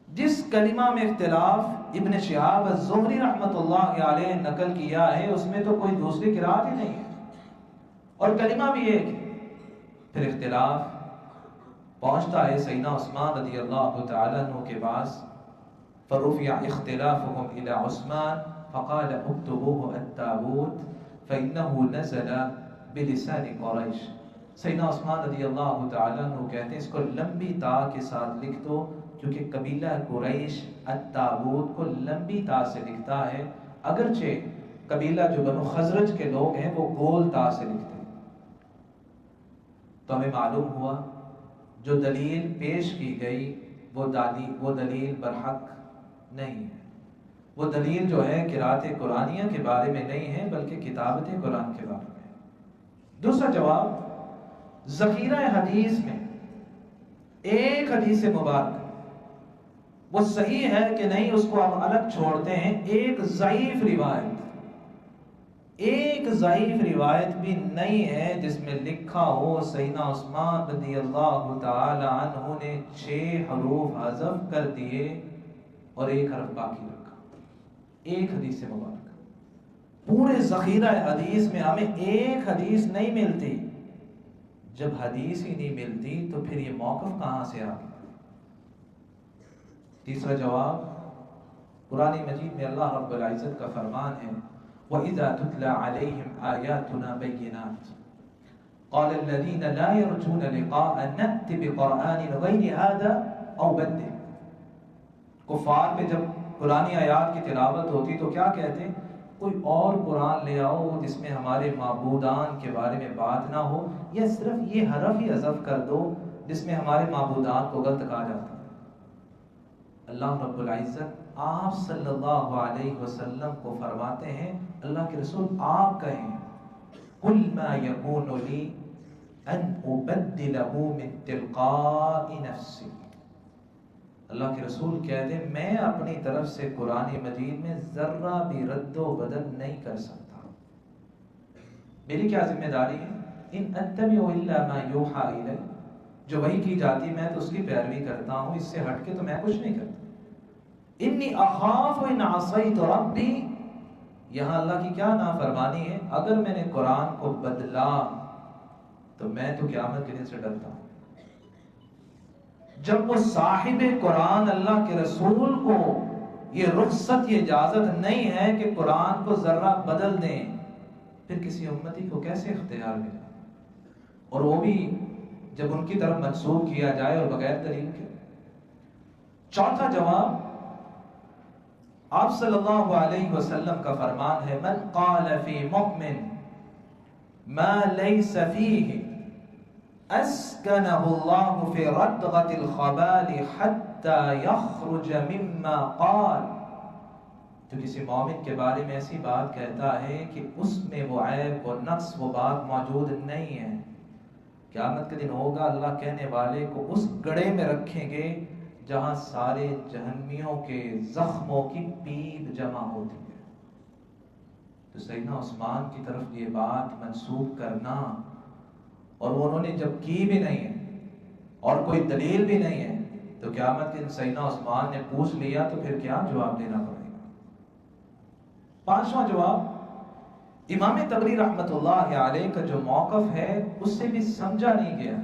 جس کلمہ میں اختلاف ابن شہاب الزہری رحمۃ اللہ علیہ نے نقل کیا ہے اس میں تو کوئی دوسری قرأت ہی نہیں ہے، اور کلمہ بھی ایک ہے۔ پھر اختلاف پہنچتا ہے سیدنا عثمان رضی اللہ تعالیٰ عنہ کے پاس، فرفع اختلافهم الى عثمان فقال اكتبوه التابوت فانه نزل بلسان قریش۔ سیدنا عثمان رضی اللہ تعالیٰ عنہ کہتے ہیں اس کو لمبی تا کے ساتھ لکھ دو، کیونکہ قبیلہ قریش التابوت کو لمبی تا سے لکھتا ہے، اگرچہ قبیلہ جو بنو خزرج کے لوگ ہیں وہ گول تا سے لکھتے ہیں۔ تو ہمیں معلوم ہوا جو دلیل پیش کی گئی وہ دلیل برحق نہیں ہے، وہ دلیل جو ہے قرأت قرآنیہ کے بارے میں نہیں ہے بلکہ کتابت قرآن کے بارے میں۔ دوسرا جواب، ذخیرہ حدیث میں ایک حدیث مبارک وہ صحیح ہے کہ نہیں اس کو ہم الگ چھوڑتے ہیں، ایک ضعیف روایت بھی نہیں ہے جس میں لکھا ہو سیدنا عثمان رضی اللہ تعالی عنہ نے 6 حروف حذف کر دیے اور ایک حرف باقی رکھا۔ ایک حدیث مبارک پورے ذخیرہ حدیث میں ہمیں ایک حدیث نہیں ملتی۔ جب حدیث ہی نہیں ملتی تو پھر یہ موقف کہاں سے آ گیا؟ تیسرا جواب، قرآن مجید میں اللہ رب العزت کا فرمان ہے وَإِذَا تُتْلَى عَلَيْهِمْ آيَاتُنَا بَيِّنَاتٍ قَالَ الَّذِينَ لَا يَرْجُونَ لِقَاءَنَا نَأْتِ بِقُرْآنٍ غَيْرِ هَذَا أَوْ بَدِّلْ۔ کفار پہ جب قرآنی آیات کی تلاوت ہوتی تو کیا کہتے ہیں؟ کوئی اور قرآن لے آؤ جس میں ہمارے معبودان کے بارے میں بات نہ ہو، یا صرف یہ حرف ہی حذف کر دو جس میں ہمارے معبودان کو غلط کہا جاتا ہے۔ اللہ رب العزت آپ صلی اللہ علیہ وسلم کو فرماتے ہیں، اللہ کے رسول آپ کہیں قُلْ مَا يَكُونُ لِي أَنْ أُبَدِّلَهُ مِنْ تِلْقَاءِ نَفْسِي۔ اللہ کے رسول کہتے ہیں میں اپنی طرف سے قرآن مجید میں ذرہ بھی رد و بدل نہیں کر سکتا۔ میری کیا ذمہ داری ہے؟ ان اتبع الا ما یوحى الی، جو وحی کی جاتی میں تو اس کی پیروی کرتا ہوں، اس سے ہٹ کے تو میں کچھ نہیں کرتا۔ انی اخاف ان عصیت ربی، یہاں اللہ کی کیا نافرمانی ہے؟ اگر میں نے قرآن کو بدلا تو میں تو قیامت کے دن سے ڈرتا ہوں۔ جب وہ صاحب قرآن اللہ کے رسول کو یہ رخصت، یہ اجازت نہیں ہے کہ قرآن کو ذرہ بدل دیں، پھر کسی امتی کو کیسے اختیار ملا؟ اور وہ بھی جب ان کی طرف منسوب کیا جائے اور بغیر دلیل کے۔ چوتھا جواب، آپ صلی اللہ علیہ وسلم کا فرمان ہے، من قال فی مؤمن ما لیس فیہ اسکنہ اللہ فی ردغۃ الخبال حتی یخرج مما قال۔ جو کسی مومن کے بارے میں ایسی بات کہتا ہے کہ اس میں وہ عیب، وہ نقص، وہ بات موجود نہیں ہے، قیامت کے دن ہوگا اللہ کہنے والے کو اس گڑھے میں رکھیں گے جہاں سارے جہنمیوں کے زخموں کی پیپ جمع ہوتی ہے۔ تو سیدنا عثمان کی طرف یہ بات منسوب کرنا، اور انہوں نے جب کی بھی نہیں ہے اور کوئی دلیل بھی نہیں ہے، تو قیامت کے دن سیدنا عثمان نے پوچھ لیا تو پھر کیا جواب دینا پڑے گا؟ پانچواں جواب، امام تبری رحمت اللہ علیہ کا جو موقف ہے اس سے بھی سمجھا نہیں گیا۔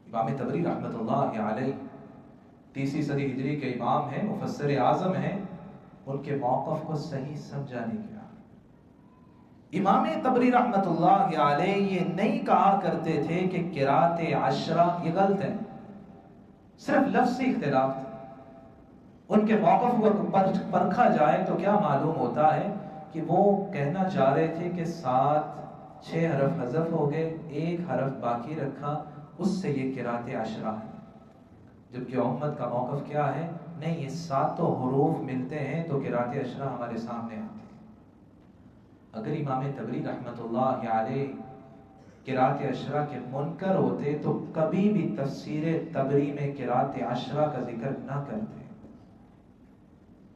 امام تبری رحمت اللہ علیہ 3 صدی ہجری کے امام ہیں، مفسر اعظم ہیں، ان کے موقف کو صحیح سمجھا نہیں گیا۔ امام تبری رحمت اللہ علیہ یہ نہیں کہا کرتے تھے کہ قرات عشرہ یہ غلط ہے، صرف لفظی اختلاف تھا۔ ان کے موقف کو پرکھا جائے تو کیا معلوم ہوتا ہے کہ وہ کہنا چاہ رہے تھے کہ 6 حرف حذف ہو گئے، 1 حرف باقی رکھا، اس سے یہ قرات عشرہ ہے۔ جبکہ امت کا موقف کیا ہے؟ نہیں، یہ 7 حروف ملتے ہیں تو قرات عشرہ ہمارے سامنے آتے ہیں۔ اگر امام تبری رحمت اللہ علیہ قرات عشرہ کے منکر ہوتے تو کبھی بھی تفسیر تبری میں قرات عشرہ کا ذکر نہ کرتے۔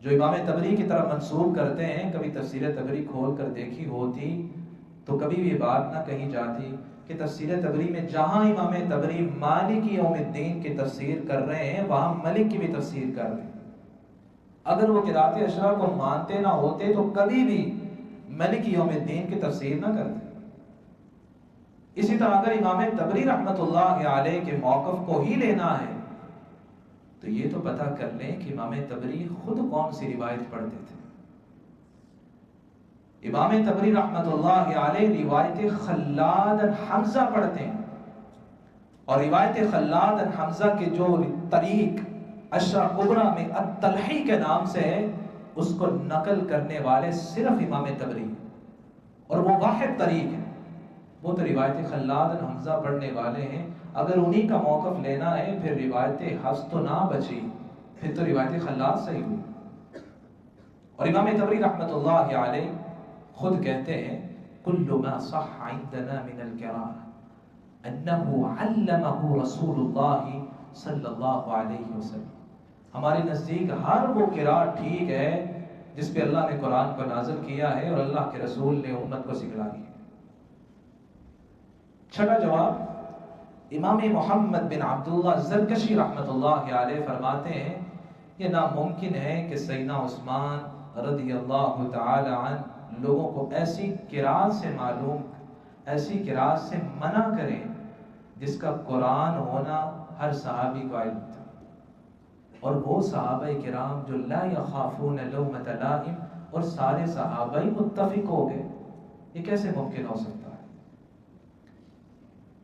جو امام تبری کی طرف منسوب کرتے ہیں، کبھی تفسیر تبری کھول کر دیکھی ہوتی تو کبھی بھی بات نہ کہی جاتی کہ تفسیر تبری میں جہاں امام تبری مالک یوم الدین کی تفسیر کر رہے ہیں وہاں ملک کی بھی تفسیر کر رہے ہیں۔ اگر وہ قرات عشرہ کو مانتے نہ ہوتے تو کبھی بھی ملک یوم الدین کی تفسیر نہ کرتے۔ اسی طرح اگر امام تبری رحمت اللہ علیہ کے موقف کو ہی لینا ہے تو یہ تو پتہ کر لیں کہ امام تبری خود کون سی روایت پڑھتے تھے۔ امام تبری رحمت اللہ علیہ روایت خلاد بن حمزہ پڑھتے ہیں، اور روایت خلاد بن حمزہ کے جو طریق عشرہ کبریٰ میں التلحی کے نام سے ہے، اس کو نقل کرنے والے صرف امام تبری، اور وہ واحد طریق ہے، وہ تو روایت خلاد بن حمزہ پڑھنے والے ہیں۔ اگر انہی کا موقف لینا ہے پھر روایت حفظ تو نہ بچی، پھر تو روایت خلاد صحیح ہوئی۔ اور امام تبری رحمت اللہ علیہ خود کہتے ہیں کل ما صح عندنا من القراءة انه علمه رسول اللہ صلی اللہ علیہ وسلم۔ ہمارے نزدیک ہر وہ قراءت ٹھیک ہے جس پہ اللہ نے قرآن کو نازل کیا ہے اور اللہ کے رسول نے امت کو سکھلائی ہے۔ چھٹا جواب، امام محمد بن عبداللہ زرکشی رحمت اللہ علیہ فرماتے ہیں یہ ناممکن ہے کہ سیدنا عثمان رضی اللہ تعالی عنہ لوگوں کو ایسی قرات سے ایسی قرات سے منع کریں جس کا قرآن ہونا ہر صحابی کو علم تھا، اور وہ صحابہ کرام جو لا یخافون لومۃ لائم، اور سارے صحابہ متفق ہو گئے، یہ کیسے ممکن ہو سکتا ہے؟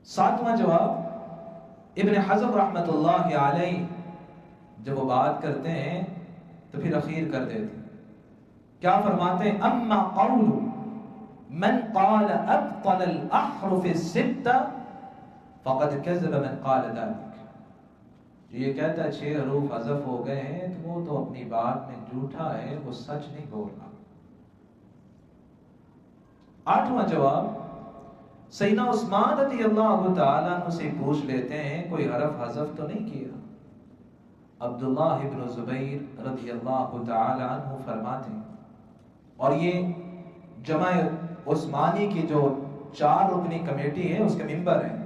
ساتواں جواب، ابن حزم رحمت اللہ علیہ جب وہ بات کرتے ہیں تو پھر اخیر کر دیتے ہیں، کیا فرماتے ہیں؟ اما قول من قال ابطل الاحرف الستہ فقد کذب من قال ذلك۔ جو یہ کہتا ہے 6 حروف حذف ہو گئے ہیں تو وہ تو اپنی بات میں جھوٹا ہے، وہ سچ نہیں بول رہا۔ 8واں جواب، سیدنا عثمان رضی اللہ تعالیٰ عنہ سے پوچھ لیتے ہیں کوئی حرف حذف تو نہیں کیا؟ عبداللہ ابن زبیر رضی اللہ تعالیٰ عنہ فرماتے ہیں، اور یہ جمع عثمانی کی جو 4 رکنی کمیٹی ہے اس کے ممبر ہیں،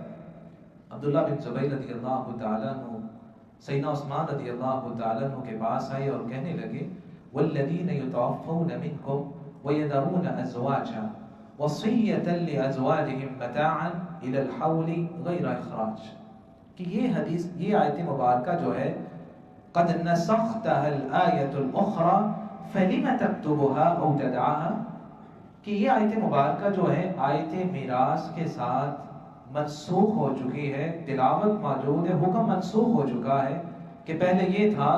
عبداللہ بن زبیر رضی اللہ تعالیٰ عنہ سیدنا عثمان رضی اللہ تعالیٰ عنہ کے پاس آئے اور کہنے لگے والذین یتوفون منکم ویذرون ازواجا، وصیۃ لازواجہم متاعا الی الحول غیر اخراج، کہ یہ حدیث، یہ آیت مبارکہ جو ہے قد نسختها الآیۃ الاخرى فلم تکتبها او تدعاها، کہ یہ آیت مبارکہ جو ہے آیت میراث کے ساتھ منسوخ ہو چکی ہے، تلاوت موجود ہے، حکم منسوخ ہو چکا ہے کہ پہلے یہ تھا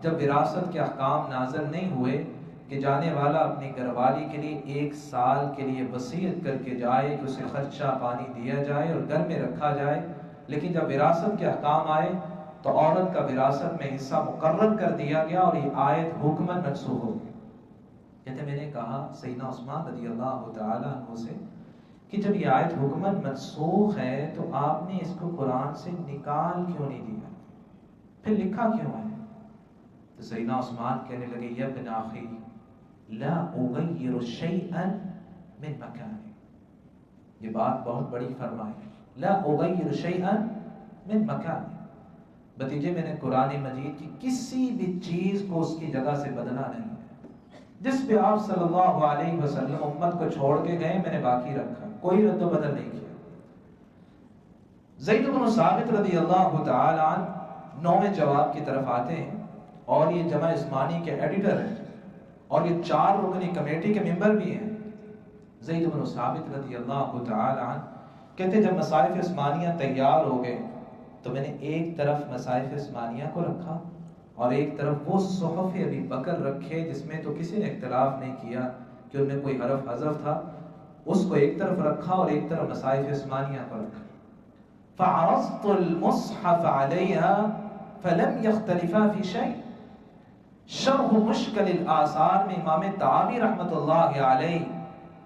جب وراثت کے احکام نازل نہیں ہوئے کہ جانے والا اپنی گھر والی کے لیے 1 سال کے لیے وصیت کر کے جائے کہ اسے خرچہ پانی دیا جائے اور گھر میں رکھا جائے، لیکن جب وراثت کے احکام آئے تو عورت کا وراثت میں حصہ مقرر کر دیا گیا اور یہ آیت حکماً منسوخ ہو گئی۔ کہتے میں نے کہا سیدنا عثمان رضی اللہ تعالیٰ عنہ سے کہ جب یہ آیت حکماً منسوخ ہے تو آپ نے اس کو قرآن سے نکال کیوں نہیں دیا، پھر لکھا کیوں ہے؟ تو سیدنا عثمان کہنے لگے یا ابن اخی لا اغیر شیئا من مکانی، یہ بات بہت بڑی فرمائی، لا اغیر شیئا من مکانی، بتیجے میں نے قرآن مجید کی کسی بھی چیز کو اس کی جگہ سے بدلا نہیں ہے، جس پہ آپ صلی اللہ علیہ وسلم امت کو چھوڑ کے گئے میں نے باقی رکھا، کوئی رد و بدل نہیں کیا۔ زید بن ثابت رضی اللہ تعالی عنہ 9ویں جواب کی طرف آتے ہیں اور یہ جمع عثمانی کے ایڈیٹر ہیں اور یہ 4 رکنی کمیٹی کے ممبر بھی ہیں۔ زید بن ثابت رضی اللہ تعالی عنہ کہتے جب مصائف عثمانیہ تیار ہو گئے تو میں نے ایک طرف مصائف عثمانیہ کو رکھا اور ایک طرف وہ صحف ابی بکر رکھے جس میں تو کسی نے اختلاف نہیں کیا کہ ان میں کوئی حرف حذف تھا، اس کو ایک طرف رکھا اور ایک طرف مصائف عثمانیہ کو رکھا۔ فعرضت المصحف عليها فلم يختلفا في شيء، شرح مشکل الآثار میں امام طحاوی رحمۃ اللہ علیہ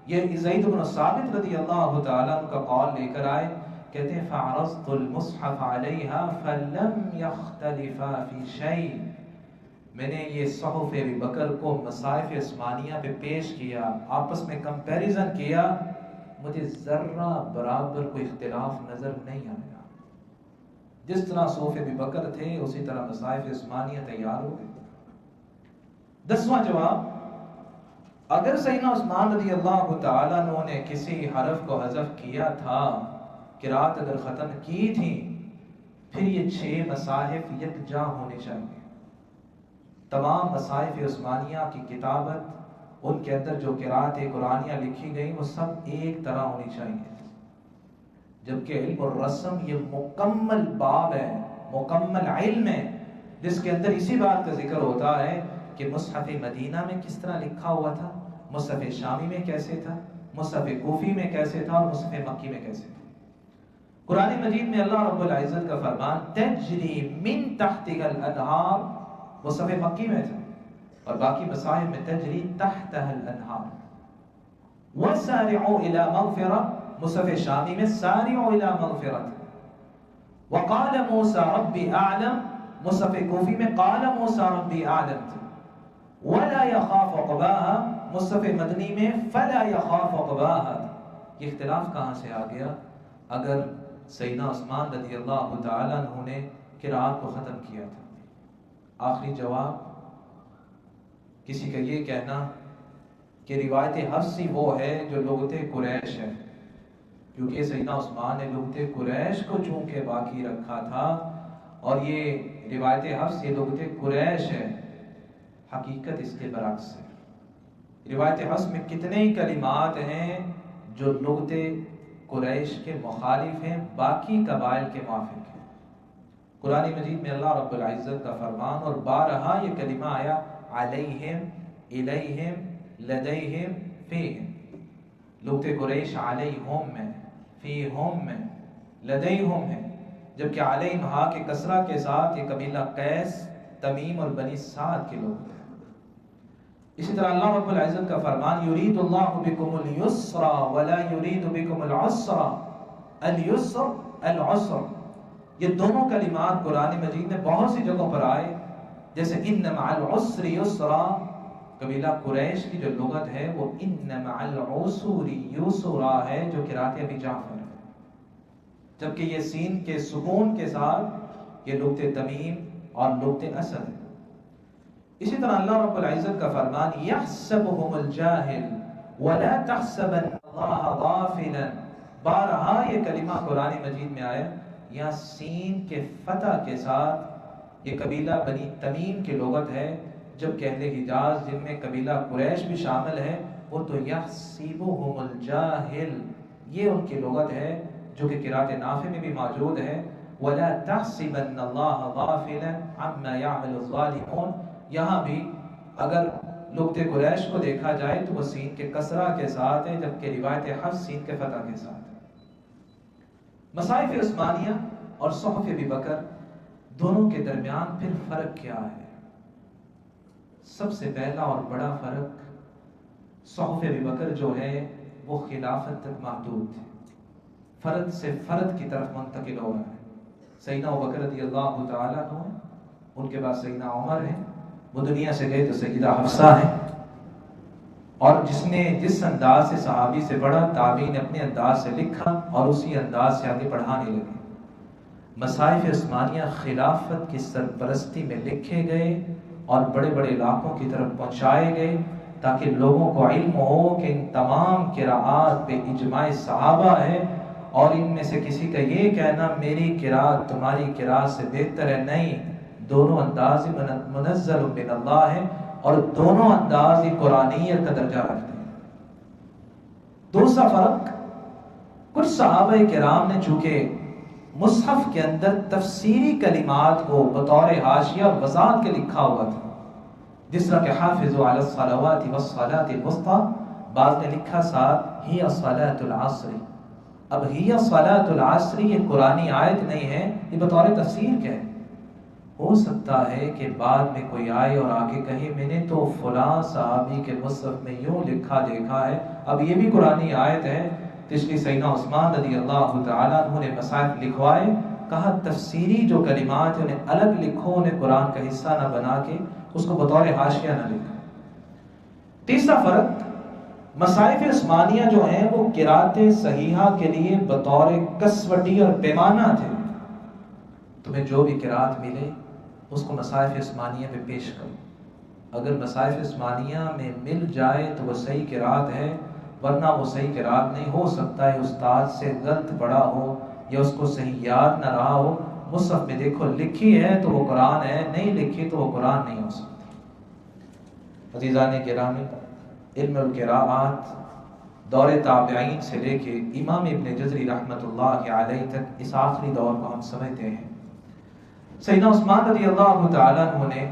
یہ زید بن ثابت رضی اللہ تعالیٰ عنہ کا قول لے کر آئے، کہتے ہیں فعرضت المصحف علیها فلم يختلفا في شيء، میں نے یہ صحف ابی بکر کو مصائف عثمانیہ پہ پیش کیا، آپس میں کمپیریزن کیا، مجھے ذرہ برابر کوئی اختلاف نظر نہیں آیا، جس طرح صحف ابی بکر تھے اسی طرح مصائف عثمانیہ تیار ہو گئے۔ 10واں جواب، اگر سیدنا عثمان رضی اللہ تعالیٰ عنہ نے کسی حرف کو حذف کیا تھا، قرات اگر ختم کی تھی، پھر یہ 6 مصاحف یکجا ہونے چاہیے، تمام مصاحف عثمانیہ کی کتابت ان کے اندر جو قرات قرآنیہ لکھی گئی وہ سب ایک طرح ہونی چاہیے، جبکہ علم الرسم یہ مکمل باب ہے، مکمل علم ہے جس کے اندر اسی بات کا ذکر ہوتا ہے کہ مصحف مدینہ میں کس طرح لکھا ہوا تھا، مصحف شامی میں کیسے تھا، مصحف کوفی میں کیسے تھا اور مصحف مکی میں کیسے تھا۔ قرآن مجید میں اللہ رب العزت کا فرمان تجری من تحتها الانہار مصحف مکی میں تھا، اور باقی مصاحف میں تجری تحتها الانہار۔ وسارعوا الى مغفرہ مصحف شامی میں سارعوا الى مغفرہ۔ وقال موسیٰ ربی اعلم مصحف کوفی میں قال موسیٰ ربی اعلم تھا۔ ولا يخاف عقباها مصحف مدنی میں فلا يخاف عقباها۔ یہ اختلاف کہاں سے آ گیا؟ اگر سیدنا عثمان رضی اللہ تعالیٰ عنہ نے قرات کو ختم کیا تھا۔ آخری جواب، کسی کا یہ کہنا کہ روایت حفصی وہ ہے جو لغت قریش ہے، کیونکہ سیدنا عثمان نے لغت قریش کو چونکہ باقی رکھا تھا اور یہ روایت حفص یہ لغت قریش ہے، حقیقت اس کے برعکس ہے۔ روایت حفص میں کتنے ہی کلمات ہیں جو لغت قریش کے مخالف ہیں، باقی قبائل کے موافق ہیں۔ قرآن مجید میں اللہ رب العزت کا فرمان اور بارہا یہ کلمہ آیا علیہم، الیہم، لدیہم، فیہم۔ لغت قریش علیہم میں، فیہم میں، لدیہم ہے، جبکہ علیہم ہا کے کسرہ کے ساتھ یہ قبیلہ قیس، تمیم اور بنی سعد کے لوگ ہیں۔ اسی طرح اللہ رب العزت کا فرمان یرید اللہ بکم اليسر ولا یرید بکم العسر، الیسر العسر، یہ دونوں کلمات قرآن مجید میں بہت سی جگہوں پر آئے، جیسے ان مع العسر یسرا، قبیلہ قریش کی جو لغت ہے وہ ان مع العسر یسرا ہے جو قرات ابی جعفر ہے، جبکہ یہ سین کے سکون کے ساتھ یہ لغت تمیم اور لغت اسد ہے۔ اسی طرح اللہ رب العزت کا فرمان یحسبهم الجاہل ولا تحسبن اللہ غافلا، بارہا یہ کلمہ قرآن مجید میں آیا، یہاں سین کے فتح کے ساتھ یہ قبیلہ بنی تمیم کی لغت ہے، جب کہ اہل حجاز جن میں قبیلہ قریش بھی شامل ہے وہ تو یحسبهم الجاہل، یہ ان کی لغت ہے جو کہ قرات نافع میں بھی موجود ہے، وَلَا تَحْسِبَنَّ اللَّهَ غَافِلًا عَمَّا يَعْمَلُ الظَّالِمُونَ، یہاں بھی اگر لغت قریش کو دیکھا جائے تو وہ سین کے کسرہ کے ساتھ ہے، جبکہ روایت حفص سین کے فتح کے ساتھ ہے۔ مصاحف عثمانیہ اور صحف ابی بکر دونوں کے درمیان پھر فرق کیا ہے؟ سب سے پہلا اور بڑا فرق، صحف ابی بکر جو ہے وہ خلافت تک محدود تھے، فرد سے فرد کی طرف منتقل ہو رہا ہے۔ سیدنا ابوبکر رضی اللہ تعالیٰ عنہ، ان کے بعد سیدنا عمر ہیں، وہ دنیا سے گئے تو سیدہ حفصہ ہیں، اور جس انداز سے صحابی سے پڑھا، تابعین نے اپنے انداز سے لکھا اور اسی انداز سے آگے پڑھانے لگے۔ مصاحف عثمانیہ خلافت کی سرپرستی میں لکھے گئے اور بڑے بڑے علاقوں کی طرف پہنچائے گئے تاکہ لوگوں کو علم ہو کہ ان تمام قراءات پہ اجماع صحابہ ہے، اور ان میں سے کسی کا یہ کہنا میری قراءت تمہاری قراءت سے بہتر ہے، نہیں، دونوں انداز منزل من اللہ ہے اور دونوں انداز قرآنیت کا درجہ رکھتے ہیں۔ دوسرا فرق، کچھ صحابہ کرام نے چونکہ مصحف کے اندر تفسیری کلمات کو بطور حاشیہ اور وضاحت کے لکھا ہوا تھا، جس طرح کہ حافظوا علی الصلوات والصلاة الوسطی، بعض نے لکھا ساتھ ہی صلاۃ العصر۔ اب ہی صلاۃ العصر یہ قرآنی آیت نہیں ہے، یہ بطور تفسیر کیا ہے۔ ہو سکتا ہے کہ بعد میں کوئی آئے اور آگے کہے میں نے تو فلاں صحابی کے مصحف میں یوں لکھا دیکھا ہے، اب یہ بھی قرآنی آیت ہے، تو اس لیے سیدنا عثمان رضی اللہ تعالیٰ عنہ نے مصاحف لکھوائے، کہا تفسیری جو کلمات ہیں انہیں الگ لکھو، انہیں قرآن کا حصہ نہ بنا کے اس کو بطور حاشیہ نہ لکھو۔ تیسرا فرق، مصاحف عثمانیہ جو ہیں وہ قرات صحیحہ کے لیے بطور کسوٹی اور پیمانہ تھے، تمہیں جو بھی قرات ملے اس کو مصاحف عثمانیہ پہ پیش کرو، اگر مصاحف عثمانیہ میں مل جائے تو وہ صحیح قرات ہے، ورنہ وہ صحیح قرات نہیں۔ ہو سکتا ہے استاد سے غلط پڑھا ہو یا اس کو صحیح یاد نہ رہا ہو، مصحف میں دیکھو لکھی ہے تو وہ قرآن ہے، نہیں لکھی تو وہ قرآن نہیں ہو سکتی۔ عزیزان گرامی، علم القراءات دور تابعین سے لے کے امام ابن جزری رحمۃ اللہ علیہ تک اس آخری دور کو ہم سمجھتے ہیں۔ سیدنا عثمان رضی اللہ تعالیٰ عنہ نے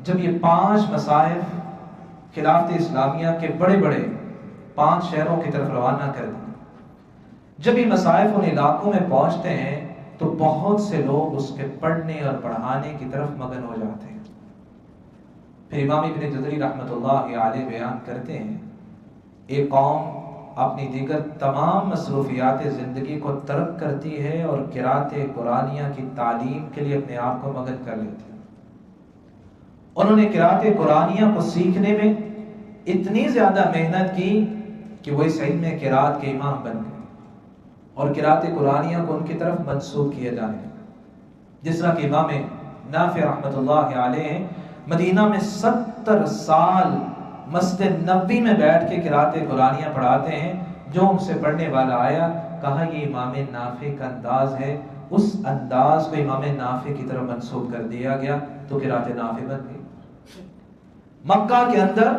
جب یہ 5 مصاحف خلافت اسلامیہ کے بڑے بڑے 5 شہروں کی طرف روانہ کر دی، جب یہ مصاحف ان علاقوں میں پہنچتے ہیں تو بہت سے لوگ اس کے پڑھنے اور پڑھانے کی طرف مگن ہو جاتے ہیں۔ پھر امام ابن جزری رحمۃ اللہ علیہ بیان کرتے ہیں، ایک قوم اپنی دیگر تمام مصروفیات زندگی کو ترک کرتی ہے اور قرات قرآنیہ کی تعلیم کے لیے اپنے آپ کو مگن کر لیتی ہے۔ انہوں نے قرات قرآنیہ کو سیکھنے میں اتنی زیادہ محنت کی کہ وہ اس علم میں قرات کے امام بن گئے اور قرات قرآنیہ کو ان کی طرف منسوب کیا جانے لگا۔ جس طرح کہ امام نافع رحمۃ اللہ علیہ مدینہ میں 70 سال مسجد نبوی میں بیٹھ کے قرات قرآنیہ پڑھاتے ہیں، جو ان سے پڑھنے والا آیا کہا یہ امام نافع کا انداز ہے، اس انداز کو امام نافع کی طرف منسوب کر دیا گیا تو قرات نافع بن گئی۔ مکہ کے اندر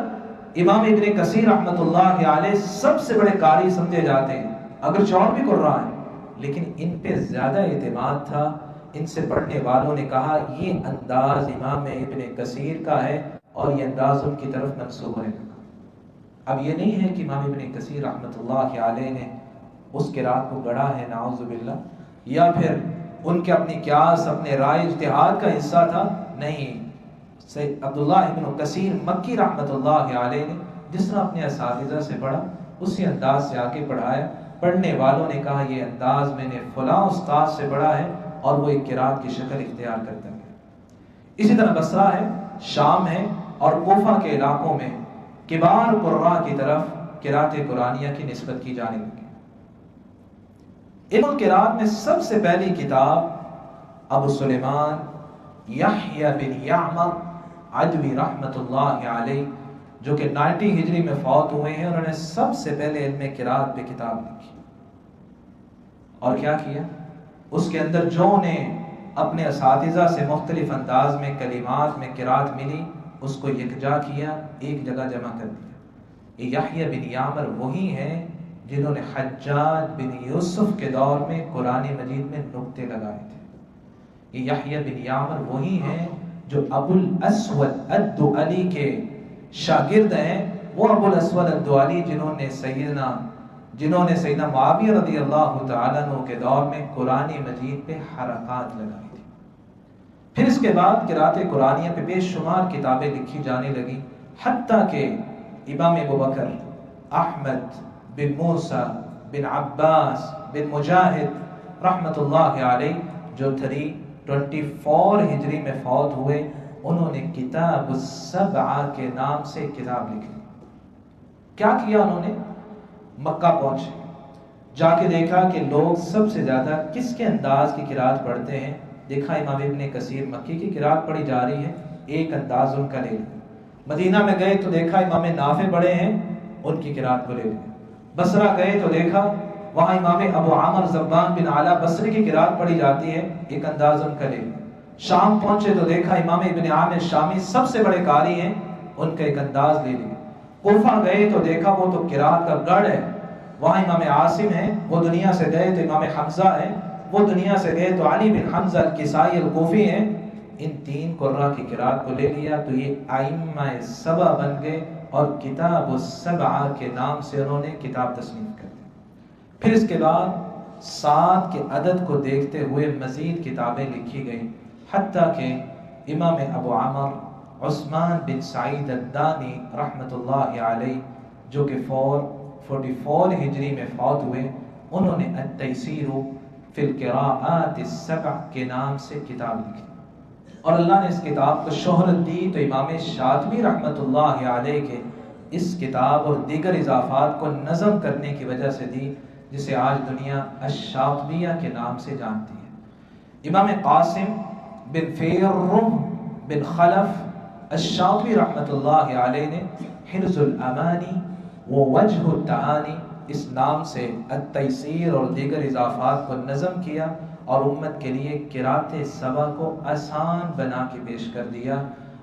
امام ابن کثیر رحمۃ اللہ علیہ سب سے بڑے قاری سمجھے جاتے ہیں، اگرچہ اور بھی قراء ہیں لیکن ان پہ زیادہ اعتماد تھا۔ ان سے پڑھنے والوں نے کہا یہ انداز امام ابن کثیر کا ہے اور یہ انداز ان کی طرف منسوب ہونے لگا۔ اب یہ نہیں ہے کہ امام ابن کثیر رحمۃ اللہ علیہ نے اس قرات کو گڑھا ہے نعوذ باللہ، یا پھر ان کے اپنی قیاس اپنے رائے اجتہاد کا حصہ تھا، نہیں، سید عبداللہ ابن کثیر مکی رحمۃ اللہ علیہ نے جس طرح اپنے اساتذہ سے پڑھا اسی انداز سے آگے پڑھایا۔ پڑھنے والوں نے کہا یہ انداز میں نے فلاں استاد سے پڑھا ہے اور وہ ایک قرات کی شکل اختیار کرتا گیا۔ اسی طرح بصرہ ہے، شام ہے اور کوفہ کے علاقوں میں کبار قراء کی طرف قرات قرآنیہ کی نسبت کی جانے لگی۔ علم القراءت میں سب سے پہلی کتاب ابو سلیمان یحییٰ بن یعمر عدوی رحمۃ اللہ علیہ جو کہ 90 ہجری میں فوت ہوئے ہیں، انہوں نے سب سے پہلے علم قرات پہ کتاب لکھی. اور کیا کیا؟ اس کے اندر جو انہیں اپنے اساتذہ سے مختلف انداز میں کلمات میں قرات ملی، اس کو یکجا کیا، ایک جگہ جمع کر دیا. یہ یحییٰ بن یعمر وہی ہیں جنہوں نے حجاج بن یوسف کے دور میں قرآن مجید میں نقطے لگائے تھے. یہ یحییٰ بن یعمر وہی ہیں جو ابو الاسود الدؤلی کے شاگرد ہیں. وہ ابو الاسود الدؤلی جنہوں نے سیدنا معاویہ رضی اللہ تعالیٰ عنہ کے دور میں قرآن مجید پہ حرکات لگائی تھی. پھر اس کے بعد قرات قرآنیہ پہ بے شمار کتابیں لکھی جانے لگی، حتیٰ کہ امام ابو بکر احمد بن موسیٰ بن عباس بن مجاہد رحمت اللہ علیہ جو 324 ہجری میں فوت ہوئے، انہوں نے کتاب السبعہ کے نام سے کتاب لکھی. کیا کیا انہوں نے؟ مکہ پہنچے، جا کے دیکھا کہ لوگ سب سے زیادہ کس کے انداز کی قرات پڑھتے ہیں. دیکھا امام ابن کثیر مکی کی قرات پڑھی جا رہی ہے، ایک انداز ان کا لے لیا. مدینہ میں گئے تو دیکھا امام نافع پڑھے ہیں، ان کی قرات کو لے لیا. بصرہ گئے تو دیکھا وہاں امام ابو عامر زبان بن علا بصری کی قرات پڑھی جاتی ہے، ایک انداز ان کا لے لیا. شام پہنچے تو دیکھا امام ابن عامر شامی سب سے بڑے قاری ہیں، ان کا ایک انداز لے لیا. کوفہ گئے تو دیکھا وہ تو قرات کا گڑھ ہے، وہاں امام عاصم ہیں. وہ دنیا سے گئے تو امام حمزہ ہیں، وہ دنیا سے گئے تو علی بن حمزہ الکسائی الکوفی ہیں. ان 3 قراء کی قرات کو لے لیا تو یہ ائمہ سبع بن گئے، اور کتاب السبعہ کے نام سے انہوں نے کتاب تصنیف کر دی. پھر اس کے بعد 7 کے عدد کو دیکھتے ہوئے مزید کتابیں لکھی گئیں، حتیٰ کہ امام ابو عمر عثمان بن سعید الدانی رحمت اللہ علیہ جو کہ 444 ہجری میں فوت ہوئے، انہوں نے التیسیر فی القراءات السبع کے نام سے کتاب لکھی. اور اللہ نے اس کتاب کو شہرت دی تو امام شاطبی رحمت اللہ علیہ کے اس کتاب اور دیگر اضافات کو نظم کرنے کی وجہ سے دی، جسے آج دنیا الشاطبیہ کے نام سے جانتی ہے. امام قاسم بن فیرم بن خلف الشاطبی رحمت اللہ علیہ نے حرز الامانی و وجہ التعانی اس نام سے التیسیر اور دیگر اضافات کو نظم کیا، اور امت کے لیے قرات سبع کو آسان بنا کے پیش کر دیا.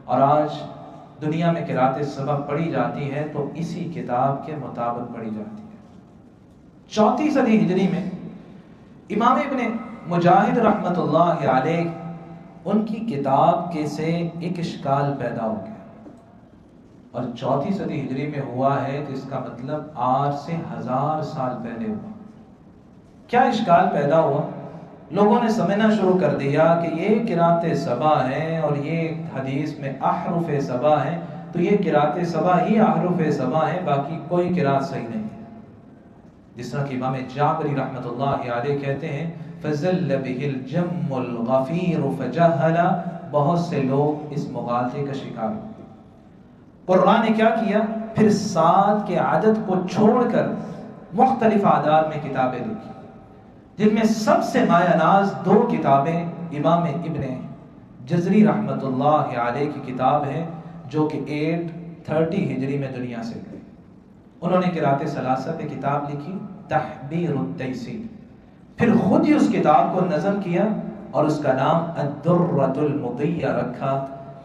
اور آج دنیا میں قرات سبع پڑھی جاتی ہے تو اسی کتاب کے مطابق پڑھی جاتی ہے. 4 صدی ہجری میں امام ابن مجاہد رحمت اللہ علیہ ان کی کتاب کے سے ایک اشکال پیدا ہو گیا، اور 4 صدی ہجری میں ہوا ہے تو اس کا مطلب آج سے 1000 سال پہلے ہوا. کیا اشکال پیدا ہوا؟ لوگوں نے سمجھنا شروع کر دیا کہ یہ قرات سبع ہیں اور یہ حدیث میں احرف سبع ہیں، تو یہ قرات سبع ہی احرف سبع ہیں، باقی کوئی قرات صحیح نہیں ہے. جس طرح کہ امام جعفری رحمت اللہ علیہ کہتے ہیں فَزَلَّ بِهِ الْجَمُّ الْغَفِيرُ فَجَهَّلَ. بہت سے لوگ اس مغالطے کا شکار ہوئے. قرآن نے کیا کیا؟ پھر 7 کے عدد کو چھوڑ کر مختلف اعداد میں کتابیں لکھی، جن میں سب سے مایہ ناز 2 کتابیں امام ابن جزری رحمت اللہ علیہ کی کتاب ہے، جو کہ 830 ہجری میں دنیا سے گئے. انہوں نے قرات ثلاثہ پہ کتاب لکھی تحبیر التیسیر، پھر خود ہی اس کتاب کو نظم کیا اور اس کا نام الدرۃ المضیہ رکھا،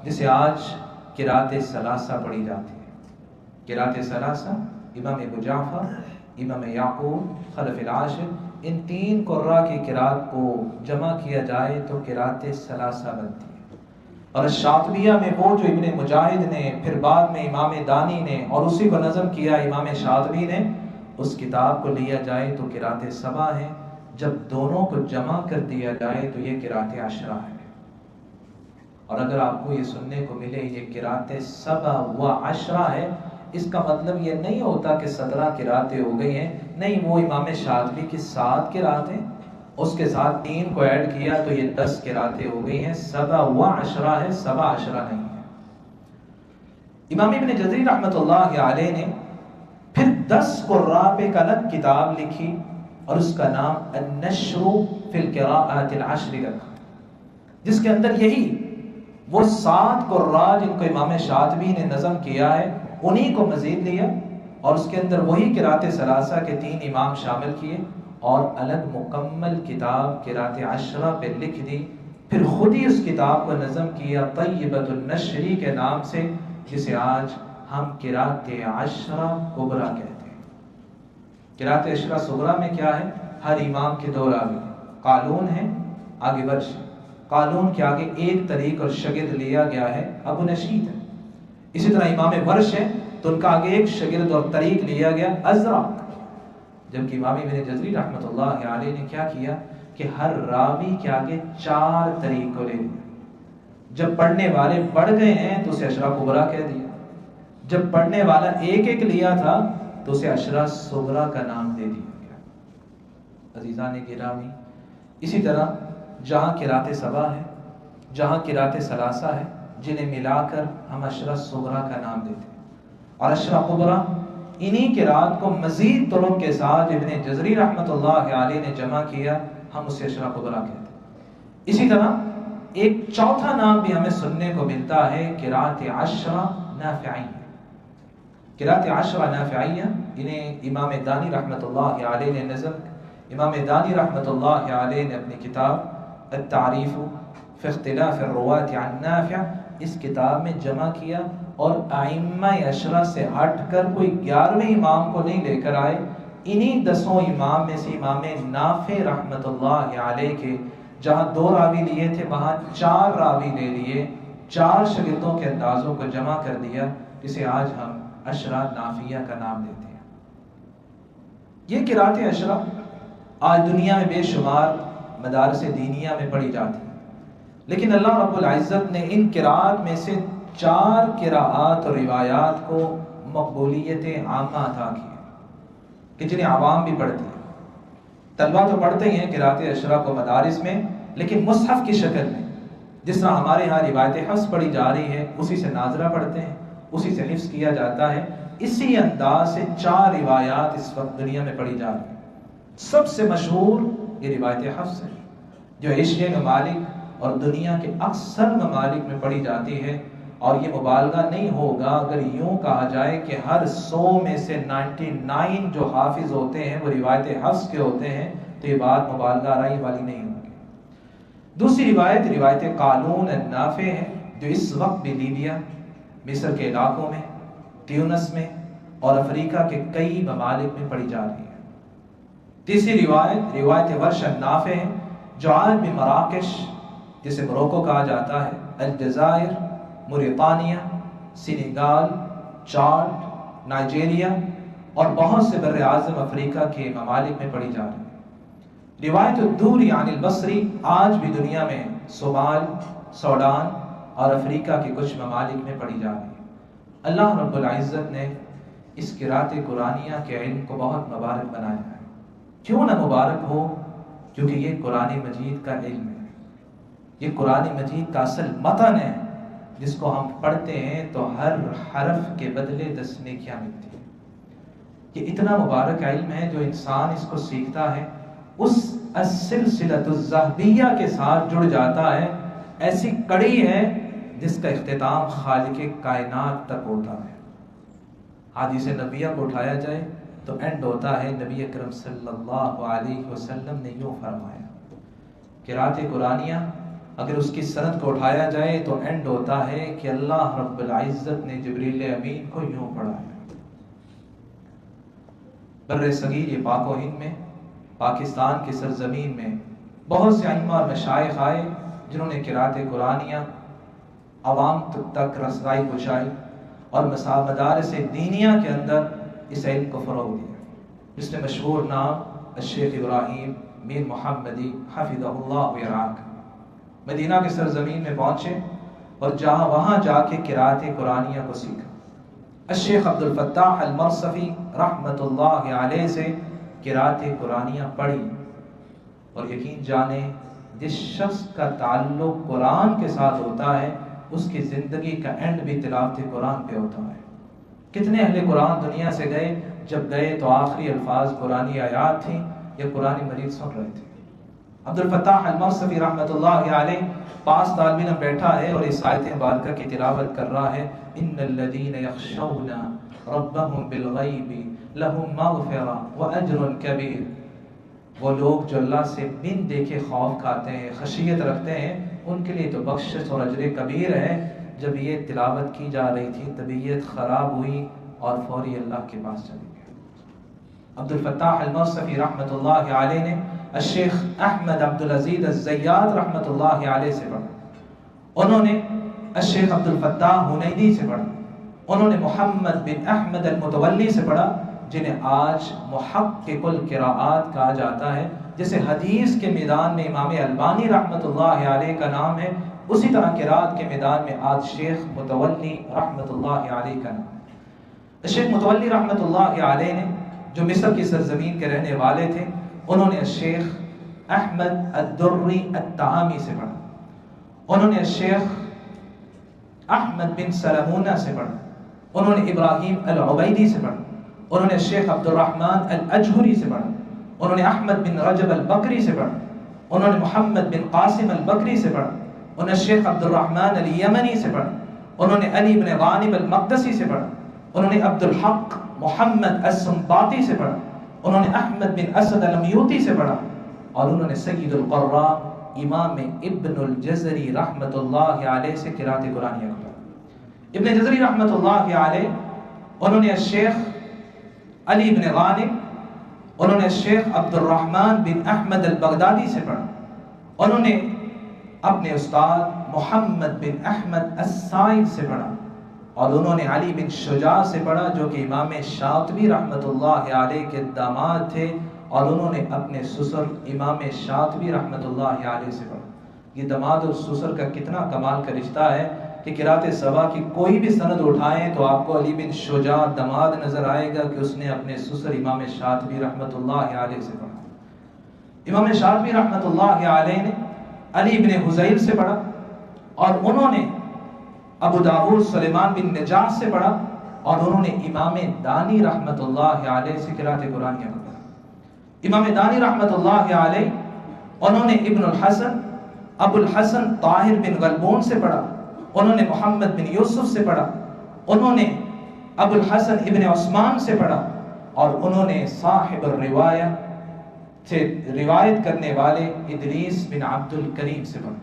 جسے آج قرات ثلاثہ پڑھی جاتی ہے. قرات ثلاثہ امام ابو جعفر، امام یعقوب خلف العاشر، ان 3 قراء کی قرات کو جمع کیا جائے تو قرات ثلاثہ بنتی ہے. اور شاطبیہ میں وہ جو ابن مجاہد نے، پھر بعد میں امام دانی نے، اور اسی کو نظم کیا امام شاطبی نے، اس کتاب کو لیا جائے تو قرات سبع ہے. جب دونوں کو جمع کر دیا جائے تو یہ قرات عشرہ ہے. اور اگر آپ کو یہ سننے کو ملے یہ قرات سبع و عشرہ ہے، اس کا مطلب یہ نہیں ہوتا کہ 17 قراتیں ہو گئی ہیں. نہیں، وہ امام شاطبی کی 7 قراتیں، اس کے ساتھ 3 کو ایڈ کیا تو یہ 10 قراتیں ہو گئی ہیں. سبع و عشرہ ہے، سبع عشرہ نہیں ہے. امام ابن جزری رحمت اللہ علیہ نے پھر 10 قراء پہ ایک الگ کتاب لکھی اور اس کا نام النشر فی القراءات العشر رکھا، جس کے اندر یہی وہ 7 قراء جن کو امام شاطبی نے نظم کیا ہے انہی کو مزید لیا اور اس کے اندر وہی قرات ثلاثہ کے 3 امام شامل کیے اور الگ مکمل کتاب قرات عشرہ پہ لکھ دی. پھر خود ہی اس کتاب کو نظم کیا طیبۃ النشری کے نام سے، جسے آج ہم قرات عشرہ کبریٰ کہتے ہیں. قرات عشرہ صغریٰ میں کیا ہے؟ ہر امام کے 2 راوی، قالون ہے آگے ورش، قالون کے آگے ایک طریق اور شگرد لیا گیا ہے ابو نشید ہے. اسی طرح امام ورش ہے تو ان کا آگے ایک شگرد اور طریق لیا گیا ازرق. جبکہ امام ابن جزری رحمۃ اللہ علیہ نے کیا کیا کہ ہر راوی کے آگے 4 طریق کو لے لیا. جب پڑھنے والے بڑھ گئے ہیں تو اسے عشرہ کبریٰ کہہ دیا، جب پڑھنے والا ایک ایک لیا تھا تو اسے عشرہ صغریٰ کا نام دے دیا گیا. عزیزان گرامی، اسی طرح جہاں قرات سبع ہے، جہاں قرات ثلاثہ ہے، جنہیں ملا کر ہم عشرہ صغریٰ کا نام دیتے ہیں، اور عشرہ کبریٰ انہی قرات کو مزید طرق کے ساتھ ابن جزری رحمۃ اللہ علیہ نے جمع کیا، ہم اسے عشرہ کبریٰ کہتے ہیں. اسی طرح ایک چوتھا نام بھی ہمیں سننے کو ملتا ہے قرات عشرہ نافعیہ. قرات عشرہ نافعیہ انہیں امام دانی رحمۃ اللہ علیہ نے نظم، امام دانی رحمۃ اللہ علیہ نے اپنی کتاب التعریف فی اختلاف الرواة عن نافع اس کتاب میں جمع کیا، اور ائمہ عشرہ سے ہٹ کر کوئی 11ویں امام کو نہیں لے کر آئے. انہی 10 امام میں سے امام نافع رحمۃ اللہ علیہ کے جہاں 2 راوی لیے تھے وہاں 4 راوی لے لیے، 4 شاگردوں کے اندازوں کو جمع کر دیا، جسے آج ہم عشرہ نافعیہ کا نام دیتے ہیں. یہ قرات عشرہ آج دنیا میں بے شمار مدارس دینیہ میں پڑھی جاتی ہیں، لیکن اللہ رب العزت نے ان قرات میں سے 4 قراءات اور روایات کو مقبولیت عامہ عطا کی ہے کہ جنہیں عوام بھی پڑھتی ہیں. طلبہ تو پڑھتے ہی ہیں قرات عشرہ کو مدارس میں، لیکن مصحف کی شکل میں، جس طرح ہمارے ہاں روایت حفظ پڑھی جا رہی ہے اسی سے ناظرہ پڑھتے ہیں، اسی سے حفظ کیا جاتا ہے. اسی انداز سے 4 روایات اس وقت دنیا میں پڑھی جا رہی ہیں. سب سے مشہور یہ روایت حفظ ہے جو ایشین ممالک اور دنیا کے اکثر ممالک میں پڑھی جاتی ہے. اور یہ مبالغہ نہیں ہوگا اگر یوں کہا جائے کہ ہر 100 میں سے 99 جو حافظ ہوتے ہیں وہ روایت حفظ کے ہوتے ہیں، تو یہ بات مبالغہ آرائی والی نہیں ہوگی. دوسری روایت روایت قالون النافع ہے جو اس وقت بھی لیبیا، مصر کے علاقوں میں، تیونس میں اور افریقہ کے کئی ممالک میں پڑھی جا رہی ہے. تیسری روایت روایت ورش النافع ہے جو آج بھی مراکش جسے موروکو کہا جاتا ہے، الجزائر، موریطانیہ، سینیگال، چاڈ، نائجیریا اور بہت سے بر اعظم افریقہ کے ممالک میں پڑھی جا رہی ہے. روایت الدوری عن البصری آج بھی دنیا میں صومال، سوڈان اور افریقہ کے کچھ ممالک میں پڑھی جا رہی ہے. اللہ رب العزت نے اس قرات قرآنیہ کے علم کو بہت مبارک بنایا ہے. کیوں نہ مبارک ہو؟ کیونکہ یہ قرآن مجید کا علم ہے، یہ قرآن مجید کا اصل متن ہے جس کو ہم پڑھتے ہیں تو ہر حرف کے بدلے 10 نیکیاں ملتی ہیں. یہ اتنا مبارک علم ہے جو انسان اس کو سیکھتا ہے اس السلسلۃ الذہبیہ کے ساتھ جڑ جاتا ہے. ایسی کڑی ہے جس کا اختتام خالق کائنات تک ہوتا ہے. حدیث نبویہ کو اٹھایا جائے تو اینڈ ہوتا ہے نبی اکرم صلی اللہ علیہ وسلم نے یوں فرمایا. قرات قرآنیہ اگر اس کی سند کو اٹھایا جائے تو اینڈ ہوتا ہے کہ اللہ رب العزت نے جبریل امین کو یوں پڑھایا. بر صغیر یہ پاک و ہند میں، پاکستان کی سرزمین میں بہت سے ائمہ اور مشائخ آئے جنہوں نے قرات قرآنیہ عوام تک رسائی پہنچائی اور مدارس دینیہ کے اندر اس علم کو فروغ دیا. جس نے مشہور نام الشیخ ابراہیم میر محمدی حفظہ اللہ ویراک مدینہ کی سرزمین میں پہنچے اور وہاں جا کے قرات قرآنیہ کو سیکھا. الشیخ عبد الفتاح المرصفی رحمۃ اللہ علیہ سے قرات قرآنیہ پڑھی، اور یقین جانے جس شخص کا تعلق قرآن کے ساتھ ہوتا ہے اس کی زندگی کا اینڈ بھی تلاوت قرآن پہ ہوتا ہے. کتنے اہل قرآن دنیا سے گئے، جب گئے تو آخری الفاظ قرآنی آیات تھیں یا قرآن مجید سن رہے تھے. عبدالفتاح الموصفی رحمۃ اللہ علیہ پاس طالب علم بیٹھا ہے اور اس آیت مبارکہ کی تلاوت کر رہا ہے، ان الذین یخشون ربهم بالغیب لهم مغفرہ واجر کبیر۔ وہ لوگ جو اللہ سے بن دیکھے خوف کھاتے ہیں، خشیت رکھتے ہیں، ان کے لیے تو بخشش اور اجر کبیر ہے۔ جب یہ تلاوت کی جا رہی تھی طبیعت خراب ہوئی اور فوری اللہ کے پاس چلی گئی۔ عبدالفتاح الموصفی رحمۃ اللہ علیہ نے الشیخ احمد عبدالعزیز الزیات رحمۃ اللہ علیہ سے پڑھا، انہوں نے الشیخ عبدالفتاح حنیدی سے پڑھا، انہوں نے محمد بن احمد المتولی سے پڑھا، جنہیں آج محقق القراءات کہا جاتا ہے۔ جیسے حدیث کے میدان میں امام البانی رحمۃ اللہ علیہ کا نام ہے، اسی طرح قراءت کے میدان میں آج شیخ متولی رحمۃ اللہ علیہ کا نام ہے۔ شیخ متولی رحمۃ اللہ علیہ نے جو مصر کی سرزمین کے رہنے والے تھے، انہوں نے الشیخ احمد الدری الطعامی سے پڑھا، انہوں نے الشیخ احمد بن سلمونہ سے پڑھا، انہوں نے ابراہیم العبیدی سے پڑھا، انہوں نے الشیخ عبد الرحمن الاجہری سے پڑھا، انہوں نے احمد بن رجب البکری سے پڑھا، انہوں نے محمد بن قاسم البکری سے پڑھا، انہوں نے الشیخ عبد الرحمن الیمنی سے پڑھا، انہوں نے علی بن غانب المقدسی سے پڑھا، انہوں نے عبد الحق محمد السنباطی سے پڑھا، انہوں نے احمد بن اسد المیوطی سے پڑھا، اور انہوں نے سید القراء امام ابن الجزری رحمۃ اللہ علیہ سے قراءت قرآنیہ پڑھا۔ ابن جزری رحمۃ اللہ علیہ انہوں نے الشیخ علی بن غانب، انہوں نے الشیخ عبد الرحمن بن احمد البغدادی سے پڑھا، انہوں نے اپنے استاد محمد بن احمد السائب سے پڑھا، اور انہوں نے علی بن شجاع سے پڑھا جو کہ امام شاطبی رحمۃ اللہ علیہ کے داماد تھے، اور انہوں نے اپنے سسر امام شاطبی رحمۃ اللہ علیہ سے پڑھا۔ یہ داماد اور سسر کا کتنا کمال کا رشتہ ہے کہ قراءت سبا کی کوئی بھی سند اٹھائیں تو آپ کو علی بن شجاع داماد نظر آئے گا کہ اس نے اپنے سسر امام شاطبی رحمۃ اللہ علیہ سے پڑھا۔ امام شاطبی رحمۃ اللہ علیہ نے علی بن حذیل سے پڑھا، اور انہوں نے ابو داؤد سلیمان بن نجاح سے پڑھا، اور انہوں نے امام دانی رحمۃ اللہ علیہ سے قراءت قرآنیہ پڑھا۔ امام دانی رحمۃ اللہ علیہ انہوں نے ابن الحسن ابو الحسن طاہر بن غلبون سے پڑھا، انہوں نے محمد بن یوسف سے پڑھا، انہوں نے ابو الحسن ابن عثمان سے پڑھا، اور انہوں نے صاحب الروایہ سے روایت کرنے والے ادریس بن عبد الکریم سے پڑھا،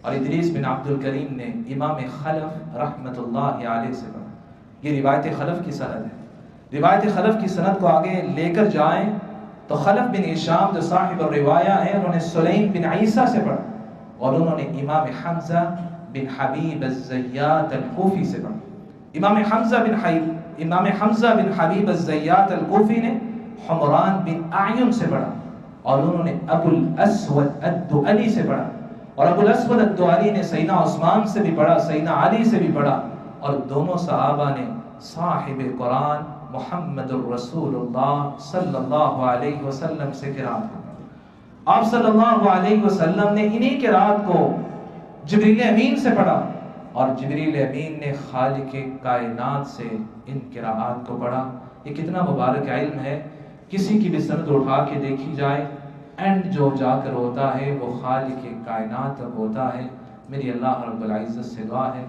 اور ادریس بن عبد الکریم نے امام خلف رحمۃ اللہ علیہ سے پڑھا۔ یہ روایت خلف کی سند ہے۔ روایت خلف کی سند کو آگے لے کر جائیں تو خلف بن ہشام جو صاحب الروایہ ہیں، انہوں نے سلیم بن عیسیٰ سے پڑھا، اور انہوں نے امام حمزہ بن حبیب الزیات الکوفی سے پڑھا۔ امام حمزہ بن حبیب الزیات الکوفی نے حمران بن اعین سے پڑھا، اور انہوں نے ابو الاسود الدؤلی سے پڑھا، اور ابو الاسود الدؤلی نے سیدنا عثمان سے بھی پڑھا، سیدنا علی سے بھی پڑھا، اور دونوں صحابہ نے صاحب قرآن محمد الرسول اللہ صلی اللہ علیہ وسلم سے قرات پڑھا۔ آپ صلی اللہ علیہ وسلم نے انہی قرات کو جبریل امین سے پڑھا، اور جبریل امین نے خالق کائنات سے ان قراءات کو پڑھا۔ یہ کتنا مبارک علم ہے، کسی کی بھی سند اٹھا کے دیکھی جائے، اینڈ جو جا کر ہوتا ہے وہ خالق کائنات تک ہوتا ہے۔ میری اللہ رب العزت سے دعا ہے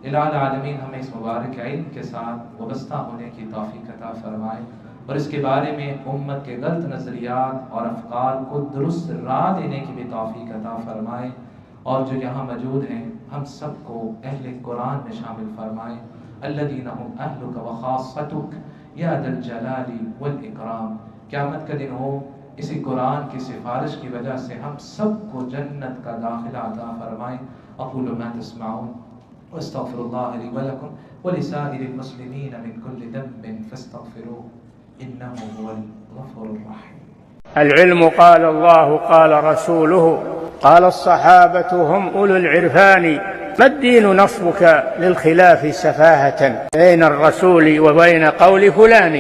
الہ العالمین ہمیں اس مبارک علم کے ساتھ وابستہ ہونے کی توفیق عطا فرمائے، اور اس کے بارے میں امت کے غلط نظریات اور افکار کو درست راہ دینے کی بھی توفیق عطا فرمائے، اور جو یہاں موجود ہیں ہم سب کو اہل قرآن میں شامل فرمائے۔ الذین هم اہلک وخاصتک یا ذا الجلال والاکرام۔ قیامت کا دن ہو، اسی قرآن کی سفارش کی وجہ سے ہم سب کو جنت کا داخلہ عطا فرمائے۔ اقول ما تسمعون واستغفر الله لي ولكم ولسائر المسلمين من كل ذنب فاستغفروه انه هو الغفور الرحيم۔ العلم قال الله قال رسوله قال الصحابة هم أولو العرفان، ما الدين نصبك للخلاف سفاهة بين الرسول وبين قول فلان؟